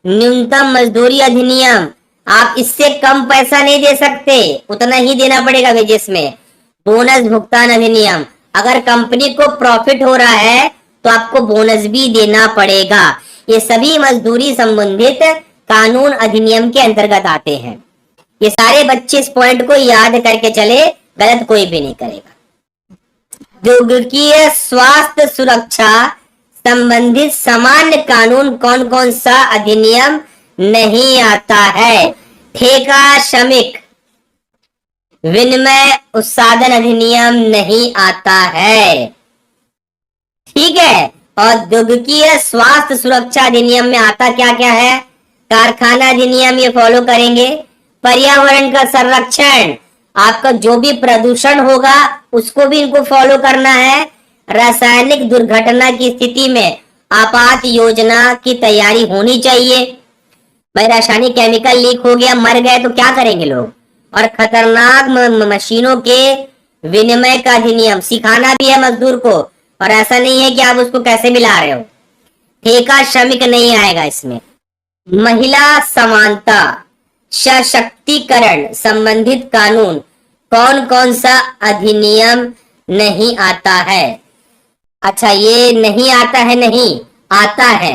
न्यूनतम मजदूरी अधिनियम, आप इससे कम पैसा नहीं दे सकते, उतना ही देना पड़ेगा वेजेस में। बोनस भुगतान अधिनियम, अगर कंपनी को प्रॉफिट हो रहा है तो आपको बोनस भी देना पड़ेगा। ये सभी मजदूरी संबंधित कानून अधिनियम के अंतर्गत आते हैं। ये सारे बच्चे इस पॉइंट को याद करके चले, गलत कोई भी नहीं करेगा। औद्योगिक स्वास्थ्य सुरक्षा संबंधित सामान्य कानून कौन कौन सा अधिनियम नहीं आता है? ठेका श्रमिक विनिमय उत्पादन अधिनियम नहीं आता है, ठीक है। औद्योगिक स्वास्थ्य सुरक्षा अधिनियम में आता क्या क्या है? कारखाना अधिनियम ये फॉलो करेंगे। पर्यावरण का संरक्षण, आपका जो भी प्रदूषण होगा उसको भी इनको फॉलो करना है। रासायनिक दुर्घटना की स्थिति में आपात योजना की तैयारी होनी चाहिए। भाई रासायनिक केमिकल लीक हो गया, मर गए तो क्या करेंगे लोग? और खतरनाक मशीनों के विनिमय का अधिनियम, सिखाना भी है मजदूर को, और ऐसा नहीं है कि आप उसको कैसे मिला रहे हो। ठेका श्रमिक नहीं आएगा इसमें। महिला समानता सशक्तिकरण संबंधित कानून कौन कौन सा अधिनियम नहीं आता है? अच्छा, ये नहीं आता है, नहीं आता है।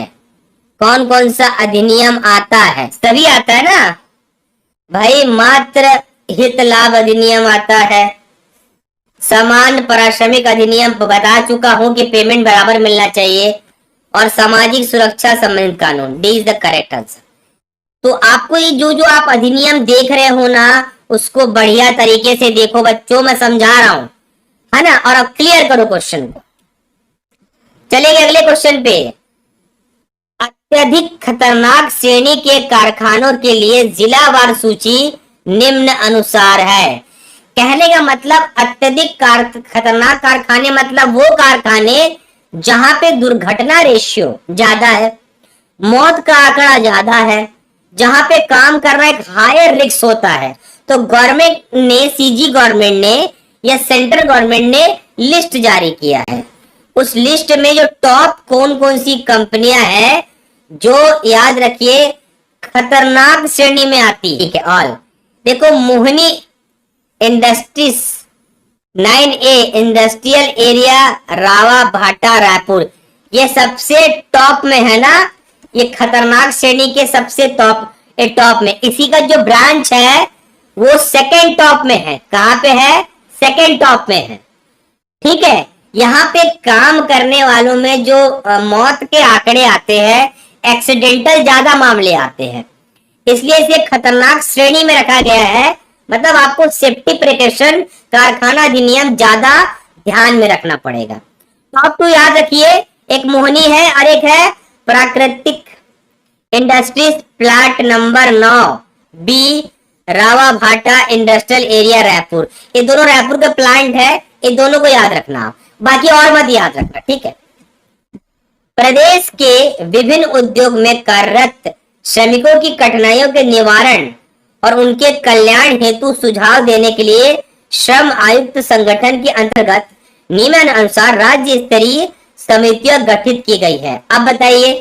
कौन कौन सा अधिनियम आता है? सभी आता है ना भाई। मात्र हित लाभ अधिनियम आता है। समान पारिश्रमिक अधिनियम बता चुका हूं कि पेमेंट बराबर मिलना चाहिए। और सामाजिक सुरक्षा संबंधित कानून, D is the correct answer. तो आपको ये जो जो आप अधिनियम देख रहे हो ना, उसको बढ़िया तरीके से देखो बच्चों, मैं समझा रहा हूं, है ना। और अब क्लियर करो क्वेश्चन को। चलेंगे अगले क्वेश्चन पे। अत्यधिक खतरनाक श्रेणी के कारखानों के लिए जिलावार सूची निम्न अनुसार है। कहने का मतलब अत्यधिक खतरनाक कारखाने मतलब वो कारखाने जहां पे दुर्घटना रेशियो ज्यादा है, मौत का आंकड़ा ज्यादा है, जहां पे काम करना एक हायर रिस्क होता है। तो गवर्नमेंट ने, सीजी गवर्नमेंट ने या सेंट्रल गवर्नमेंट ने लिस्ट जारी किया है। उस लिस्ट में जो टॉप कौन कौन सी कंपनियां हैं जो याद रखिए खतरनाक श्रेणी में आती, ठीक है। ऑल देखो, Mohini industries 9A industrial area Rawa Bhata Raipur, ये सबसे टॉप में है ना। ये खतरनाक श्रेणी के सबसे टॉप में। इसी का जो ब्रांच है वो सेकंड टॉप में है। कहां पे है? सेकंड टॉप में है, ठीक है। यहाँ पे काम करने वालों में जो मौत के आंकड़े आते हैं, एक्सीडेंटल ज्यादा मामले आते हैं, इसलिए इसे खतरनाक श्रेणी में रखा गया है। मतलब आपको सेफ्टी प्रिकॉशन कारखाना अधिनियम ज्यादा ध्यान में रखना पड़ेगा। टॉप 2 याद रखिए, एक मोहनी है और एक है प्राकृतिक इंडस्ट्रीज प्लांट नंबर 9 बी रावा भाटा इंडस्ट्रियल एरिया रायपुर। ये दोनों रायपुर का प्लांट है, ये दोनों को याद रखना, बाकी और मत याद रखना, ठीक है। प्रदेश के विभिन्न उद्योग में कार्यरत श्रमिकों की कठिनाइयों के निवारण और उनके कल्याण हेतु सुझाव देने के लिए श्रम आयुक्त संगठन के अंतर्गत निम्नानुसार राज्य स्तरीय समितियां गठित की गई है। अब बताइए,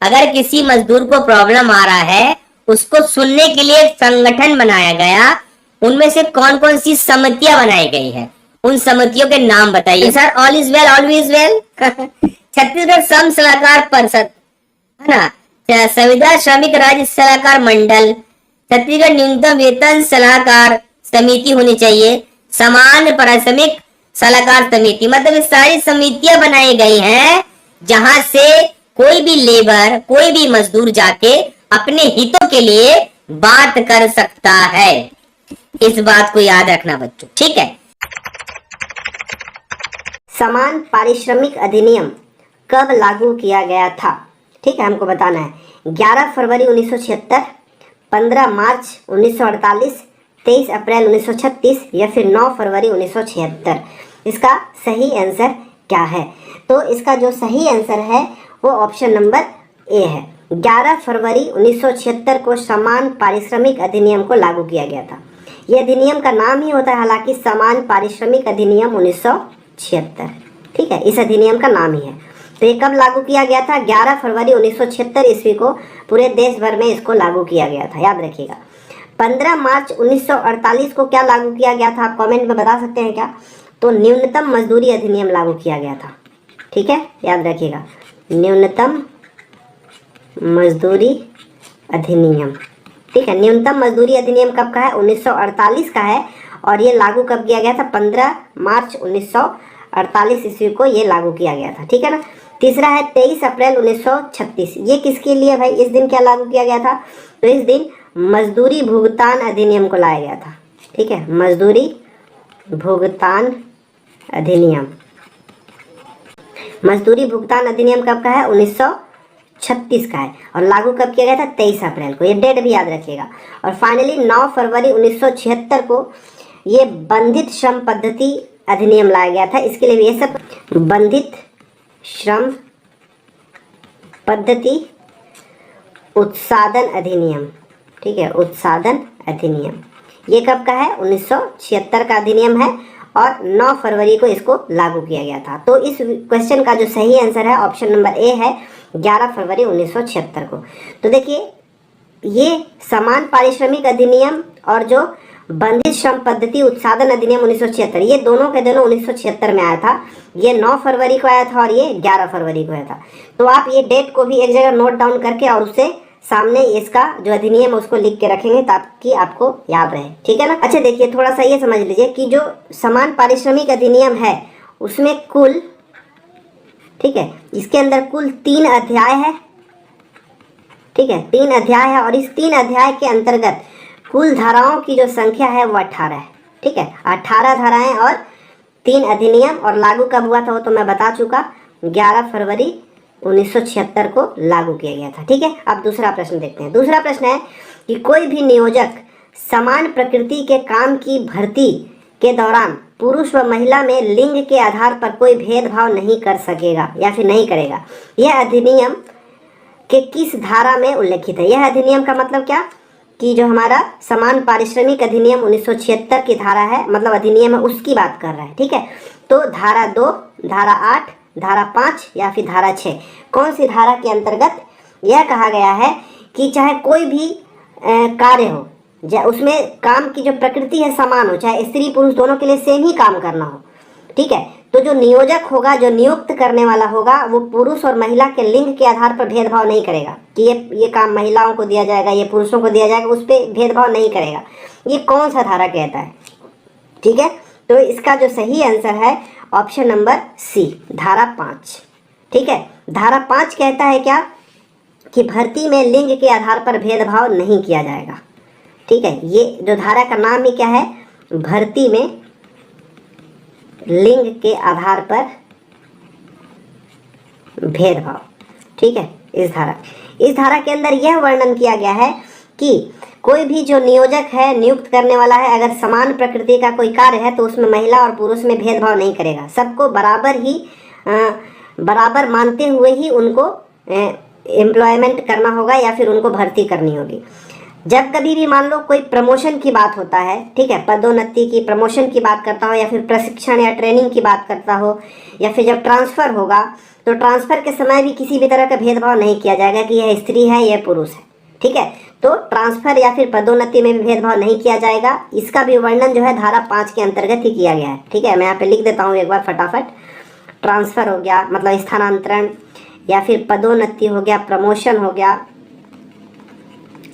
अगर किसी मजदूर को प्रॉब्लम आ रहा है, उसको सुनने के लिए संगठन बनाया गया, उनमें से कौन कौन सी समितियां बनाई गई है? उन समितियों के नाम बताइए। Sir, all is well, always well. Chhattisgarh श्रम सलाहकार परिषद, है ना। संविदा श्रमिक राज्य सलाहकार मंडल, छत्तीसगढ़ न्यूनतम वेतन सलाहकार समिति होनी चाहिए, समान पारिश्रमिक सलाहकार समिति। मतलब ये सारी समितियां बनाई गई हैं जहां से कोई भी लेबर, कोई भी मजदूर जाके अपने हितों के लिए बात कर सकता है। इस बात को याद रखना बच्चों, ठीक है। समान पारिश्रमिक अधिनियम कब लागू किया गया था? ठीक है, हमको बताना है। 11 फरवरी 1976, 15 मार्च 1948, 23 अप्रैल 1936 या फिर 9 फरवरी 1976। इसका सही आंसर क्या है? तो इसका जो सही आंसर है वो ऑप्शन नंबर ए है। 11 फरवरी 1976 को समान पारिश्रमिक अधिनियम को लागू किया गया था। यह अधिनियम का नाम ही होता है हालांकि समान पारिश्रमिक अधिनियम 1976। ठीक है, इस अधिनियम का नाम ही है। तो ये कब लागू किया गया था? 11 फरवरी 1976 ईस्वी को पूरे देश भर में इसको लागू किया गया था, याद रखिएगा। 15 मार्च 1948 को क्या लागू किया गया था? आप कमेंट में बता सकते हैं क्या? तो न्यूनतम मजदूरी अधिनियम लागू किया गया था। ठीक है, याद रखिएगा, न्यूनतम मजदूरी अधिनियम। ठीक है, न्यूनतम मजदूरी अधिनियम कब का है? 1948 का है। और ये लागू कब किया गया था? 15 मार्च 1948 ईस्वी को ये लागू किया गया था। ठीक है ना। तीसरा है 23 अप्रैल 1936। ये किसके लिए भाई? इस दिन क्या लागू किया गया था? तो इस दिन मजदूरी भुगतान अधिनियम को लाया गया था। ठीक है, मजदूरी भुगतान अधिनियम। मजदूरी भुगतान अधिनियम कब का है? 1936 का है। और लागू कब किया गया था? 23 अप्रैल को। ये डेट भी याद रखिएगा। और फाइनली 9 फरवरी 1976 को ये बंधित श्रम पद्धति अधिनियम लाया गया था। इसके लिए भी ये सब बंधित श्रम पद्धति उत्सादन अधिनियम। ठीक है, उत्सादन अधिनियम ये कब का है? 1976 का अधिनियम है और 9 फरवरी को इसको लागू किया गया था। तो इस क्वेश्चन का जो सही आंसर है ऑप्शन नंबर ए है, 11 फरवरी 1976 को। तो देखिए, ये समान पारिश्रमिक अधिनियम और जो बंधित श्रम पद्धति उत्सादन अधिनियम 1976, ये दोनों के दोनों 1976 में आया था। ये 9 फरवरी को आया था और ये 11 फरवरी को आया था। तो आप ये डेट को भी एक जगह नोट डाउन करके और उससे सामने इसका जो अधिनियम है उसको लिख के रखेंगे ताकि आपको याद रहे। ठीक है ना। अच्छा देखिए, थोड़ा सा ये समझ लीजिए कि जो समान पारिश्रमिक अधिनियम है उसमें कुल, ठीक है, इसके अंदर कुल 3 अध्याय है। ठीक है, 3 अध्याय है और इस 3 अध्याय के अंतर्गत कुल धाराओं की जो संख्या है वो 18 है। ठीक है, 18 धाराएं और 3 अधिनियम। और लागू कब हुआ था वो तो मैं बता चुका, 11 फरवरी 1976 को लागू किया गया था। ठीक है, अब दूसरा प्रश्न देखते हैं। दूसरा प्रश्न है कि कोई भी नियोजक समान प्रकृति के काम की भर्ती के दौरान पुरुष व महिला में लिंग के आधार पर कोई भेदभाव नहीं कर सकेगा या फिर नहीं करेगा। यह अधिनियम के किस धारा में उल्लेखित है? यह अधिनियम का मतलब क्या कि जो हमारा समान पारिश्रमिक अधिनियम 1976 की धारा है, मतलब अधिनियम है, उसकी बात कर रहा है। ठीक है, तो धारा 2, धारा 8, धारा 5 या फिर धारा 6, कौन सी धारा के अंतर्गत यह कहा गया है कि चाहे कोई भी कार्य हो, उसमें काम की जो प्रकृति है समान हो, चाहे स्त्री पुरुष दोनों के लिए सेम ही काम करना हो। ठीक है, तो जो नियोजक होगा, जो नियुक्त करने वाला होगा, वो पुरुष और महिला के लिंग के आधार पर भेदभाव नहीं करेगा कि ये काम महिलाओं को दिया जाएगा, ये पुरुषों को दिया जाएगा, उस पर भेदभाव नहीं करेगा। ये कौन सा धारा कहता है? ठीक है, तो इसका जो सही आंसर है ऑप्शन नंबर सी, धारा 5। ठीक है, धारा 5 कहता है क्या कि भर्ती में लिंग के आधार पर भेदभाव नहीं किया जाएगा। ठीक है, ये जो धारा का नाम ही क्या है? भर्ती में लिंग के आधार पर भेदभाव। ठीक है, इस धारा के अंदर यह वर्णन किया गया है कि कोई भी जो नियोजक है, नियुक्त करने वाला है, अगर समान प्रकृति का कोई कार्य है तो उसमें महिला और पुरुष में भेदभाव नहीं करेगा। सबको बराबर मानते हुए ही उनको एम्प्लॉयमेंट करना होगा या फिर उनको भर्ती करनी होगी। जब कभी भी मान लो कोई प्रमोशन की बात होता है, ठीक है, पदोन्नति की, प्रमोशन की बात करता हो या फिर प्रशिक्षण या ट्रेनिंग की बात करता हो, या फिर जब ट्रांसफ़र होगा तो ट्रांसफ़र के समय भी किसी भी तरह का भेदभाव नहीं किया जाएगा कि यह स्त्री है, यह पुरुष है। ठीक है, तो ट्रांसफ़र या फिर पदोन्नति में भी भेदभाव नहीं किया जाएगा। इसका भी वर्णन जो है धारा 5 के अंतर्गत ही किया गया है। ठीक है, मैं यहाँ पे लिख देता हूँ एक बार फटाफट। ट्रांसफ़र हो गया मतलब स्थानांतरण, या फिर पदोन्नति हो गया, प्रमोशन हो गया,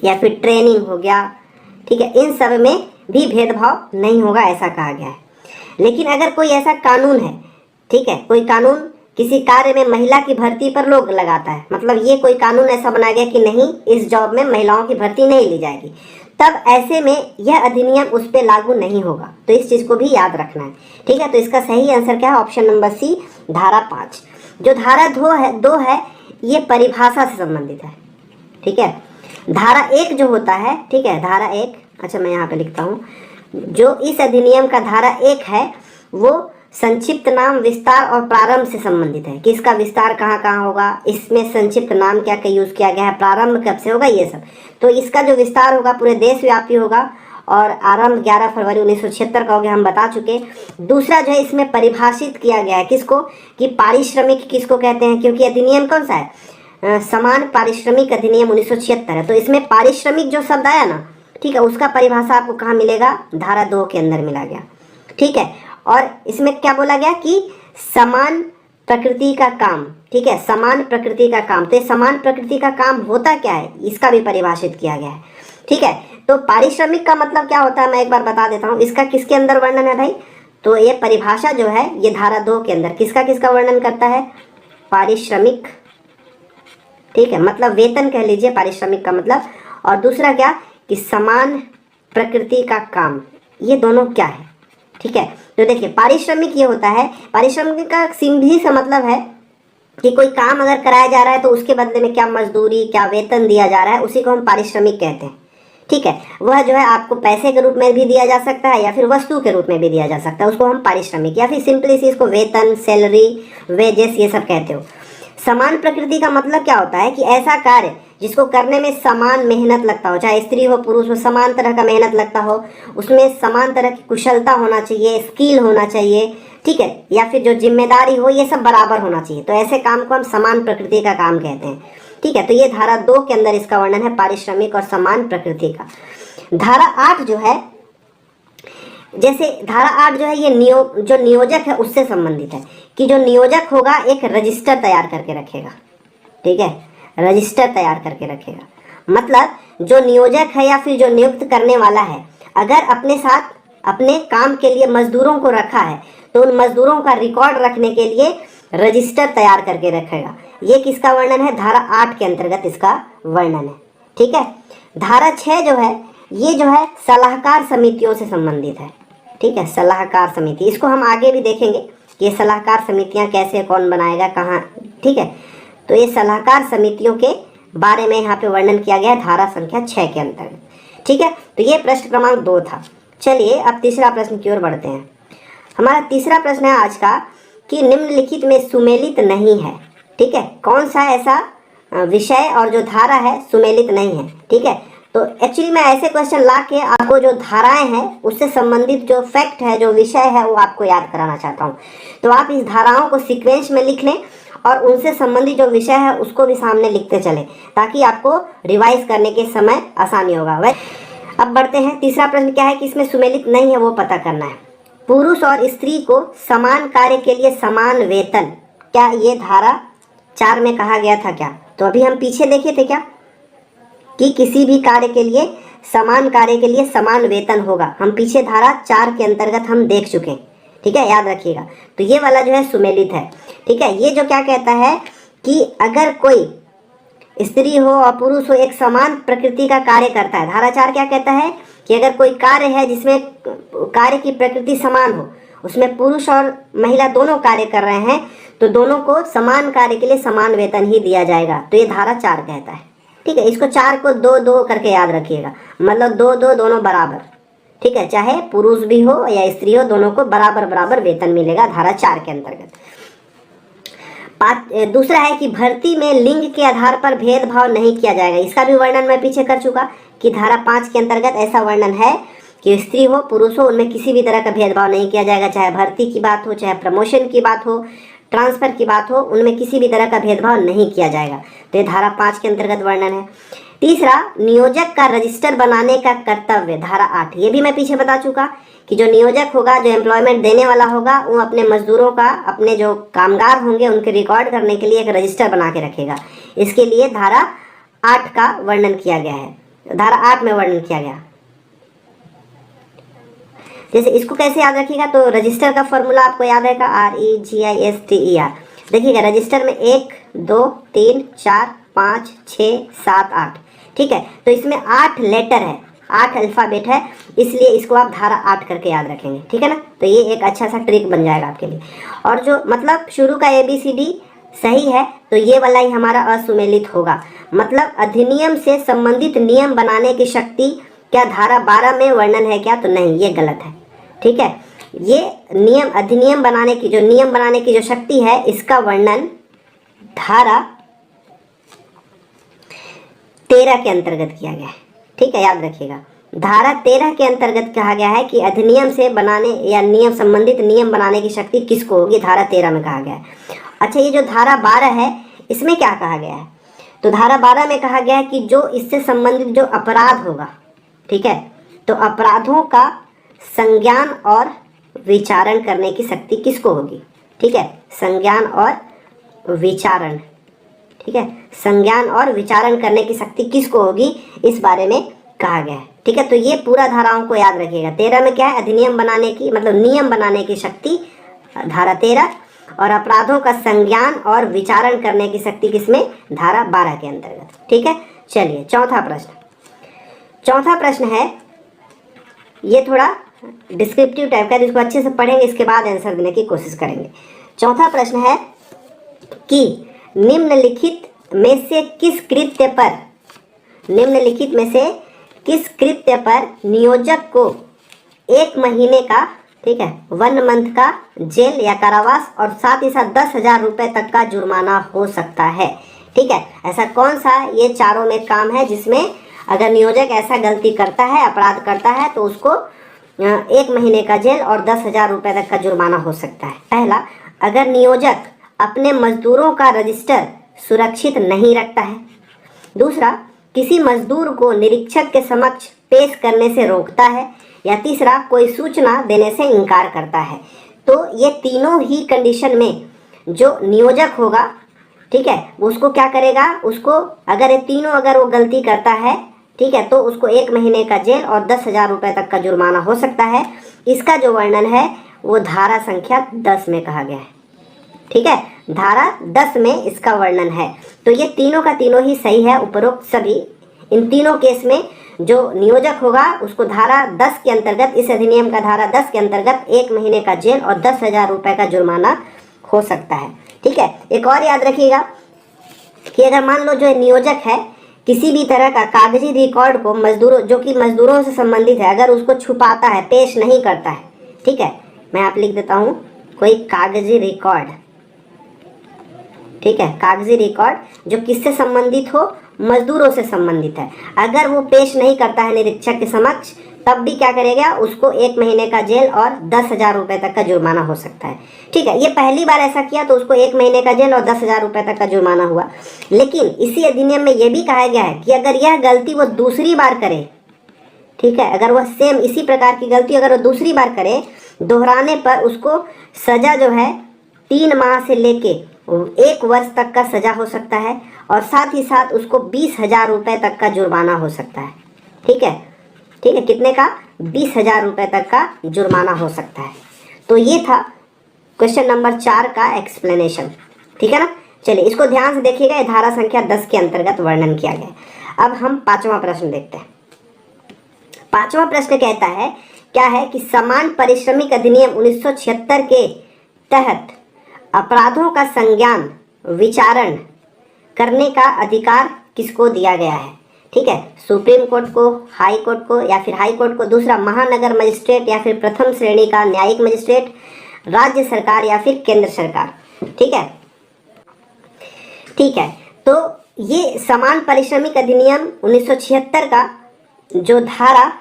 या फिर ट्रेनिंग हो गया। ठीक है, इन सब में भी भेदभाव नहीं होगा ऐसा कहा गया है। लेकिन अगर कोई ऐसा कानून है, ठीक है, कोई कानून किसी कार्य में महिला की भर्ती पर रोक लगाता है, मतलब ये कोई कानून ऐसा बनाया गया कि नहीं, इस जॉब में महिलाओं की भर्ती नहीं ली जाएगी, तब ऐसे में यह अधिनियम उस पर लागू नहीं होगा। तो इस चीज को भी याद रखना है, ठीक है। तो इसका सही आंसर क्या है? ऑप्शन नंबर सी, धारा 5। जो धारा 2 है ये परिभाषा से संबंधित है, ठीक है। धारा 1 जो होता है, ठीक है, धारा 1, अच्छा मैं यहाँ पे लिखता हूँ, जो इस अधिनियम का धारा 1 है वो संक्षिप्त नाम, विस्तार और प्रारंभ से संबंधित है कि इसका विस्तार कहाँ कहाँ होगा, इसमें संक्षिप्त नाम क्या क्या यूज किया गया है, प्रारंभ कब से होगा, ये सब। तो इसका जो विस्तार होगा पूरे देशव्यापी होगा और आरंभ 11 फरवरी 1976 का हो गया, हम बता चुके। दूसरा जो है इसमें परिभाषित किया गया है किसको, कि पारिश्रमिक किसको कहते हैं, क्योंकि अधिनियम कौन सा है, समान पारिश्रमिक अधिनियम 1976 है। तो इसमें पारिश्रमिक जो शब्द आया ना, ठीक है, उसका परिभाषा आपको कहाँ मिलेगा, धारा 2 के अंदर मिला गया, ठीक है। और इसमें क्या बोला गया कि समान प्रकृति का काम, ठीक है, समान प्रकृति का काम। तो समान प्रकृति का काम होता क्या है, इसका भी परिभाषित किया गया है, ठीक है। तो पारिश्रमिक का मतलब क्या होता है, मैं एक बार बता देता हूँ। इसका किसके अंदर वर्णन है भाई, तो ये परिभाषा जो है ये धारा 2 के अंदर किसका किसका वर्णन करता है, पारिश्रमिक, ठीक है, मतलब वेतन कह लीजिए पारिश्रमिक का मतलब। और दूसरा क्या, कि समान प्रकृति का काम, ये दोनों क्या है, ठीक है। तो देखिए पारिश्रमिक ये होता है, पारिश्रमिक का सीधी सा मतलब है कि कोई काम अगर कराया जा रहा है तो उसके बदले में क्या मजदूरी, क्या वेतन दिया जा रहा है, उसी को हम पारिश्रमिक कहते हैं, ठीक है। वह जो है आपको पैसे के रूप में भी दिया जा सकता है या फिर वस्तु के रूप में भी दिया जा सकता है, उसको हम पारिश्रमिक या फिर सिंपली सी इसको वेतन, सैलरी, वेजेस ये सब कहते हो। समान प्रकृति का मतलब क्या होता है कि ऐसा कार्य जिसको करने में समान मेहनत लगता हो, चाहे स्त्री हो पुरुष हो, समान तरह का मेहनत लगता हो, उसमें समान तरह की कुशलता होना चाहिए, स्किल होना चाहिए, ठीक है, या फिर जो जिम्मेदारी हो ये सब बराबर होना चाहिए। तो ऐसे काम को हम समान प्रकृति का काम कहते हैं, ठीक है। तो ये धारा 2 के अंदर इसका वर्णन है पारिश्रमिक और समान प्रकृति का। धारा 8 जो है, जैसे धारा 8 जो है ये जो नियोजक है उससे संबंधित है कि जो नियोजक होगा एक रजिस्टर तैयार करके रखेगा, ठीक है, रजिस्टर तैयार करके रखेगा। मतलब जो नियोजक है या फिर जो नियुक्त करने वाला है, अगर अपने साथ अपने काम के लिए मजदूरों को रखा है तो उन मजदूरों का रिकॉर्ड रखने के लिए रजिस्टर तैयार करके रखेगा। ये किसका वर्णन है, धारा 8 के अंतर्गत इसका वर्णन है, ठीक है। धारा 6 जो है ये जो है सलाहकार समितियों से संबंधित है, ठीक है, सलाहकार समिति। इसको हम आगे भी देखेंगे कि ये सलाहकार समितियां कैसे, कौन बनाएगा, कहाँ, ठीक है। तो ये सलाहकार समितियों के बारे में यहाँ पे वर्णन किया गया है धारा संख्या 6 के अंतर्गत, ठीक है। तो ये प्रश्न क्रमांक 2 था। चलिए अब तीसरा प्रश्न की ओर बढ़ते हैं। हमारा तीसरा प्रश्न है आज का कि निम्नलिखित में सुमेलित नहीं है, ठीक है, कौन सा ऐसा विषय और जो धारा है सुमेलित नहीं है, ठीक है। तो एक्चुअली मैं ऐसे क्वेश्चन ला के आपको जो धाराएं हैं उससे संबंधित जो फैक्ट है, जो विषय है, वो आपको याद कराना चाहता हूँ। तो आप इस धाराओं को सीक्वेंस में लिख लें और उनसे संबंधित जो विषय है उसको भी सामने लिखते चले, ताकि आपको रिवाइज करने के समय आसानी होगा। वह अब बढ़ते हैं। तीसरा प्रश्न क्या है कि इसमें सुमेलित नहीं है वो पता करना है। पुरुष और स्त्री को समान कार्य के लिए समान वेतन, क्या ये धारा 4 में कहा गया था क्या? तो अभी हम पीछे देखे थे क्या कि किसी भी कार्य के लिए समान कार्य के लिए समान वेतन होगा। हम पीछे धारा 4 के अंतर्गत हम देख चुके हैं, ठीक है, याद रखिएगा। तो ये वाला जो है सुमेलित है, ठीक है। ये जो क्या कहता है कि अगर कोई स्त्री हो और पुरुष हो एक समान प्रकृति का कार्य करता है। धारा 4 क्या कहता है कि अगर कोई कार्य है जिसमें कार्य की प्रकृति समान हो, उसमें पुरुष और महिला दोनों कार्य कर रहे हैं, तो दोनों को समान कार्य के लिए समान वेतन ही दिया जाएगा। तो ये धारा 4 कहता है, ठीक है। इसको 4 को 2-2 करके याद रखिएगा, मतलब 2-2 दोनों बराबर, ठीक है, चाहे पुरुष भी हो या स्त्री हो, दोनों को बराबर बराबर वेतन मिलेगा धारा 4 के अंतर्गत। दूसरा है कि भर्ती में लिंग के आधार पर भेदभाव नहीं किया जाएगा। इसका भी वर्णन मैं पीछे कर चुका कि धारा 5 के अंतर्गत ऐसा वर्णन है कि स्त्री हो पुरुष हो उनमें किसी भी तरह का भेदभाव नहीं किया जाएगा, चाहे भर्ती की बात हो, चाहे प्रमोशन की बात हो, ट्रांसफर की बात हो, उनमें किसी भी तरह का भेदभाव नहीं किया जाएगा। तो ये धारा 5 के अंतर्गत वर्णन है। तीसरा, नियोजक का रजिस्टर बनाने का कर्तव्य, धारा 8। ये भी मैं पीछे बता चुका कि जो नियोजक होगा, जो एम्प्लॉयमेंट देने वाला होगा, वो अपने मजदूरों का, अपने जो कामगार होंगे उनके रिकॉर्ड करने के लिए एक रजिस्टर बना के रखेगा। इसके लिए धारा 8 का वर्णन किया गया है, धारा 8 में वर्णन किया गया। जैसे इसको कैसे याद रखिएगा, तो रजिस्टर का फॉर्मूला आपको याद है का, REGISTER। देखिएगा रजिस्टर में 1 2 3 4 5 6 7 8, ठीक है। तो इसमें 8 लेटर है, 8 अल्फाबेट है, इसलिए इसको आप धारा 8 करके याद रखेंगे, ठीक है ना। तो ये एक अच्छा सा ट्रिक बन जाएगा आपके लिए। और जो मतलब शुरू का ABCD सही है, तो ये वाला ही हमारा असुमेलित होगा। मतलब अधिनियम से संबंधित नियम बनाने की शक्ति क्या धारा 12 में वर्णन है क्या, तो नहीं, ये गलत है, ठीक है। ये नियम अधिनियम बनाने की जो नियम बनाने की जो शक्ति है, इसका वर्णन धारा 13 के अंतर्गत किया गया है, ठीक है, याद रखिएगा। धारा 13 के अंतर्गत कहा गया है कि अधिनियम से बनाने या नियम संबंधित नियम बनाने की शक्ति किसको होगी, धारा 13 में कहा गया है। अच्छा, ये जो धारा 12 है, इसमें क्या कहा गया है, तो धारा 12 में कहा गया है कि जो इससे संबंधित जो अपराध होगा, ठीक है, तो अपराधों का संज्ञान और विचारण करने की शक्ति किसको होगी, ठीक है, संज्ञान और विचारण, ठीक है, संज्ञान और विचारण करने की शक्ति किसको होगी, इस बारे में कहा गया है, ठीक है। तो ये पूरा धाराओं को याद रखिएगा। 13 में क्या है, अधिनियम बनाने की मतलब नियम बनाने की शक्ति धारा 13, और अपराधों का संज्ञान और विचारण करने की शक्ति किसमें, धारा 12 के अंतर्गत, ठीक है। चलिए चौथा प्रश्न है, ये थोड़ा डिस्क्रिप्टिव टाइप का, जिसको अच्छे से पढ़ेंगे इसके बाद आंसर देने की कोशिश करेंगे। चौथा प्रश्न है कि निम्नलिखित में से किस कृत्य पर नियोजक को 1 महीने का, ठीक है, 1 मंथ का जेल या कारावास और साथ ही साथ 10,000 रुपये तक का जुर्माना हो सकता है, ठीक है। ऐसा कौन सा ये चारों में काम है जिसमें अगर नियोजक ऐसा गलती करता है, अपराध करता है, तो उसको 1 महीने का जेल और 10,000 रुपये तक का जुर्माना हो सकता है। पहला, अगर नियोजक अपने मजदूरों का रजिस्टर सुरक्षित नहीं रखता है। दूसरा, किसी मजदूर को निरीक्षक के समक्ष पेश करने से रोकता है। या तीसरा, कोई सूचना देने से इनकार करता है। तो ये तीनों ही कंडीशन में जो नियोजक होगा, ठीक है, उसको क्या करेगा, उसको अगर ये तीनों अगर वो गलती करता है, ठीक है, तो उसको 1 महीने का जेल और 10,000 रुपये तक का जुर्माना हो सकता है। इसका जो वर्णन है वो धारा संख्या 10 में कहा गया है, ठीक है, धारा 10 में इसका वर्णन है। तो ये तीनों का तीनों ही सही है, उपरोक्त सभी। इन तीनों केस में जो नियोजक होगा उसको धारा 10 के अंतर्गत, इस अधिनियम का धारा 10 के अंतर्गत 1 महीने का जेल और 10,000 रुपये का जुर्माना हो सकता है, ठीक है। एक और याद रखिएगा कि अगर मान लो जो नियोजक है किसी भी तरह का कागजी रिकॉर्ड को मजदूरों, जो कि मजदूरों से संबंधित है, अगर उसको छुपाता है, पेश नहीं करता है, ठीक है, मैं आप लिख देता हूँ, कोई कागजी रिकॉर्ड, ठीक है, कागजी रिकॉर्ड जो किससे संबंधित हो, मजदूरों से संबंधित है, अगर वो पेश नहीं करता है निरीक्षक के समक्ष, तब भी क्या करेगा, उसको 1 महीने का जेल और 10,000 रुपये तक का जुर्माना हो सकता है, ठीक है। ये पहली बार ऐसा किया तो उसको 1 महीने का जेल और 10,000 रुपये तक का जुर्माना हुआ। लेकिन इसी अधिनियम में यह भी कहा गया है कि अगर यह गलती वो दूसरी बार करे, ठीक है, अगर वह सेम इसी प्रकार की गलती अगर वो दूसरी बार करे, दोहराने पर उसको सजा जो है 3 माह से लेके 1 वर्ष तक का सजा हो सकता है, और साथ ही साथ उसको 20,000 रुपये तक का जुर्माना हो सकता है, ठीक है, ठीक है, कितने का, 20,000 रुपये तक का जुर्माना हो सकता है। तो ये था क्वेश्चन नंबर 4 का एक्सप्लेनेशन, ठीक है ना। चलिए इसको ध्यान से देखिएगा, ये धारा संख्या 10 के अंतर्गत वर्णन किया गया है। अब हम 5वां प्रश्न देखते हैं। 5वां प्रश्न कहता है, क्या है कि समान पारिश्रमिक अधिनियम 1976 के तहत अपराधों का संज्ञान विचारण करने का अधिकार किसको दिया गया है, ठीक है, सुप्रीम कोर्ट को, हाई कोर्ट को, या फिर हाई कोर्ट को, दूसरा महानगर मजिस्ट्रेट या फिर प्रथम श्रेणी का न्यायिक मजिस्ट्रेट, राज्य सरकार या फिर केंद्र सरकार, ठीक है, ठीक है। तो ये समान पारिश्रमिक अधिनियम 1976 का जो धारा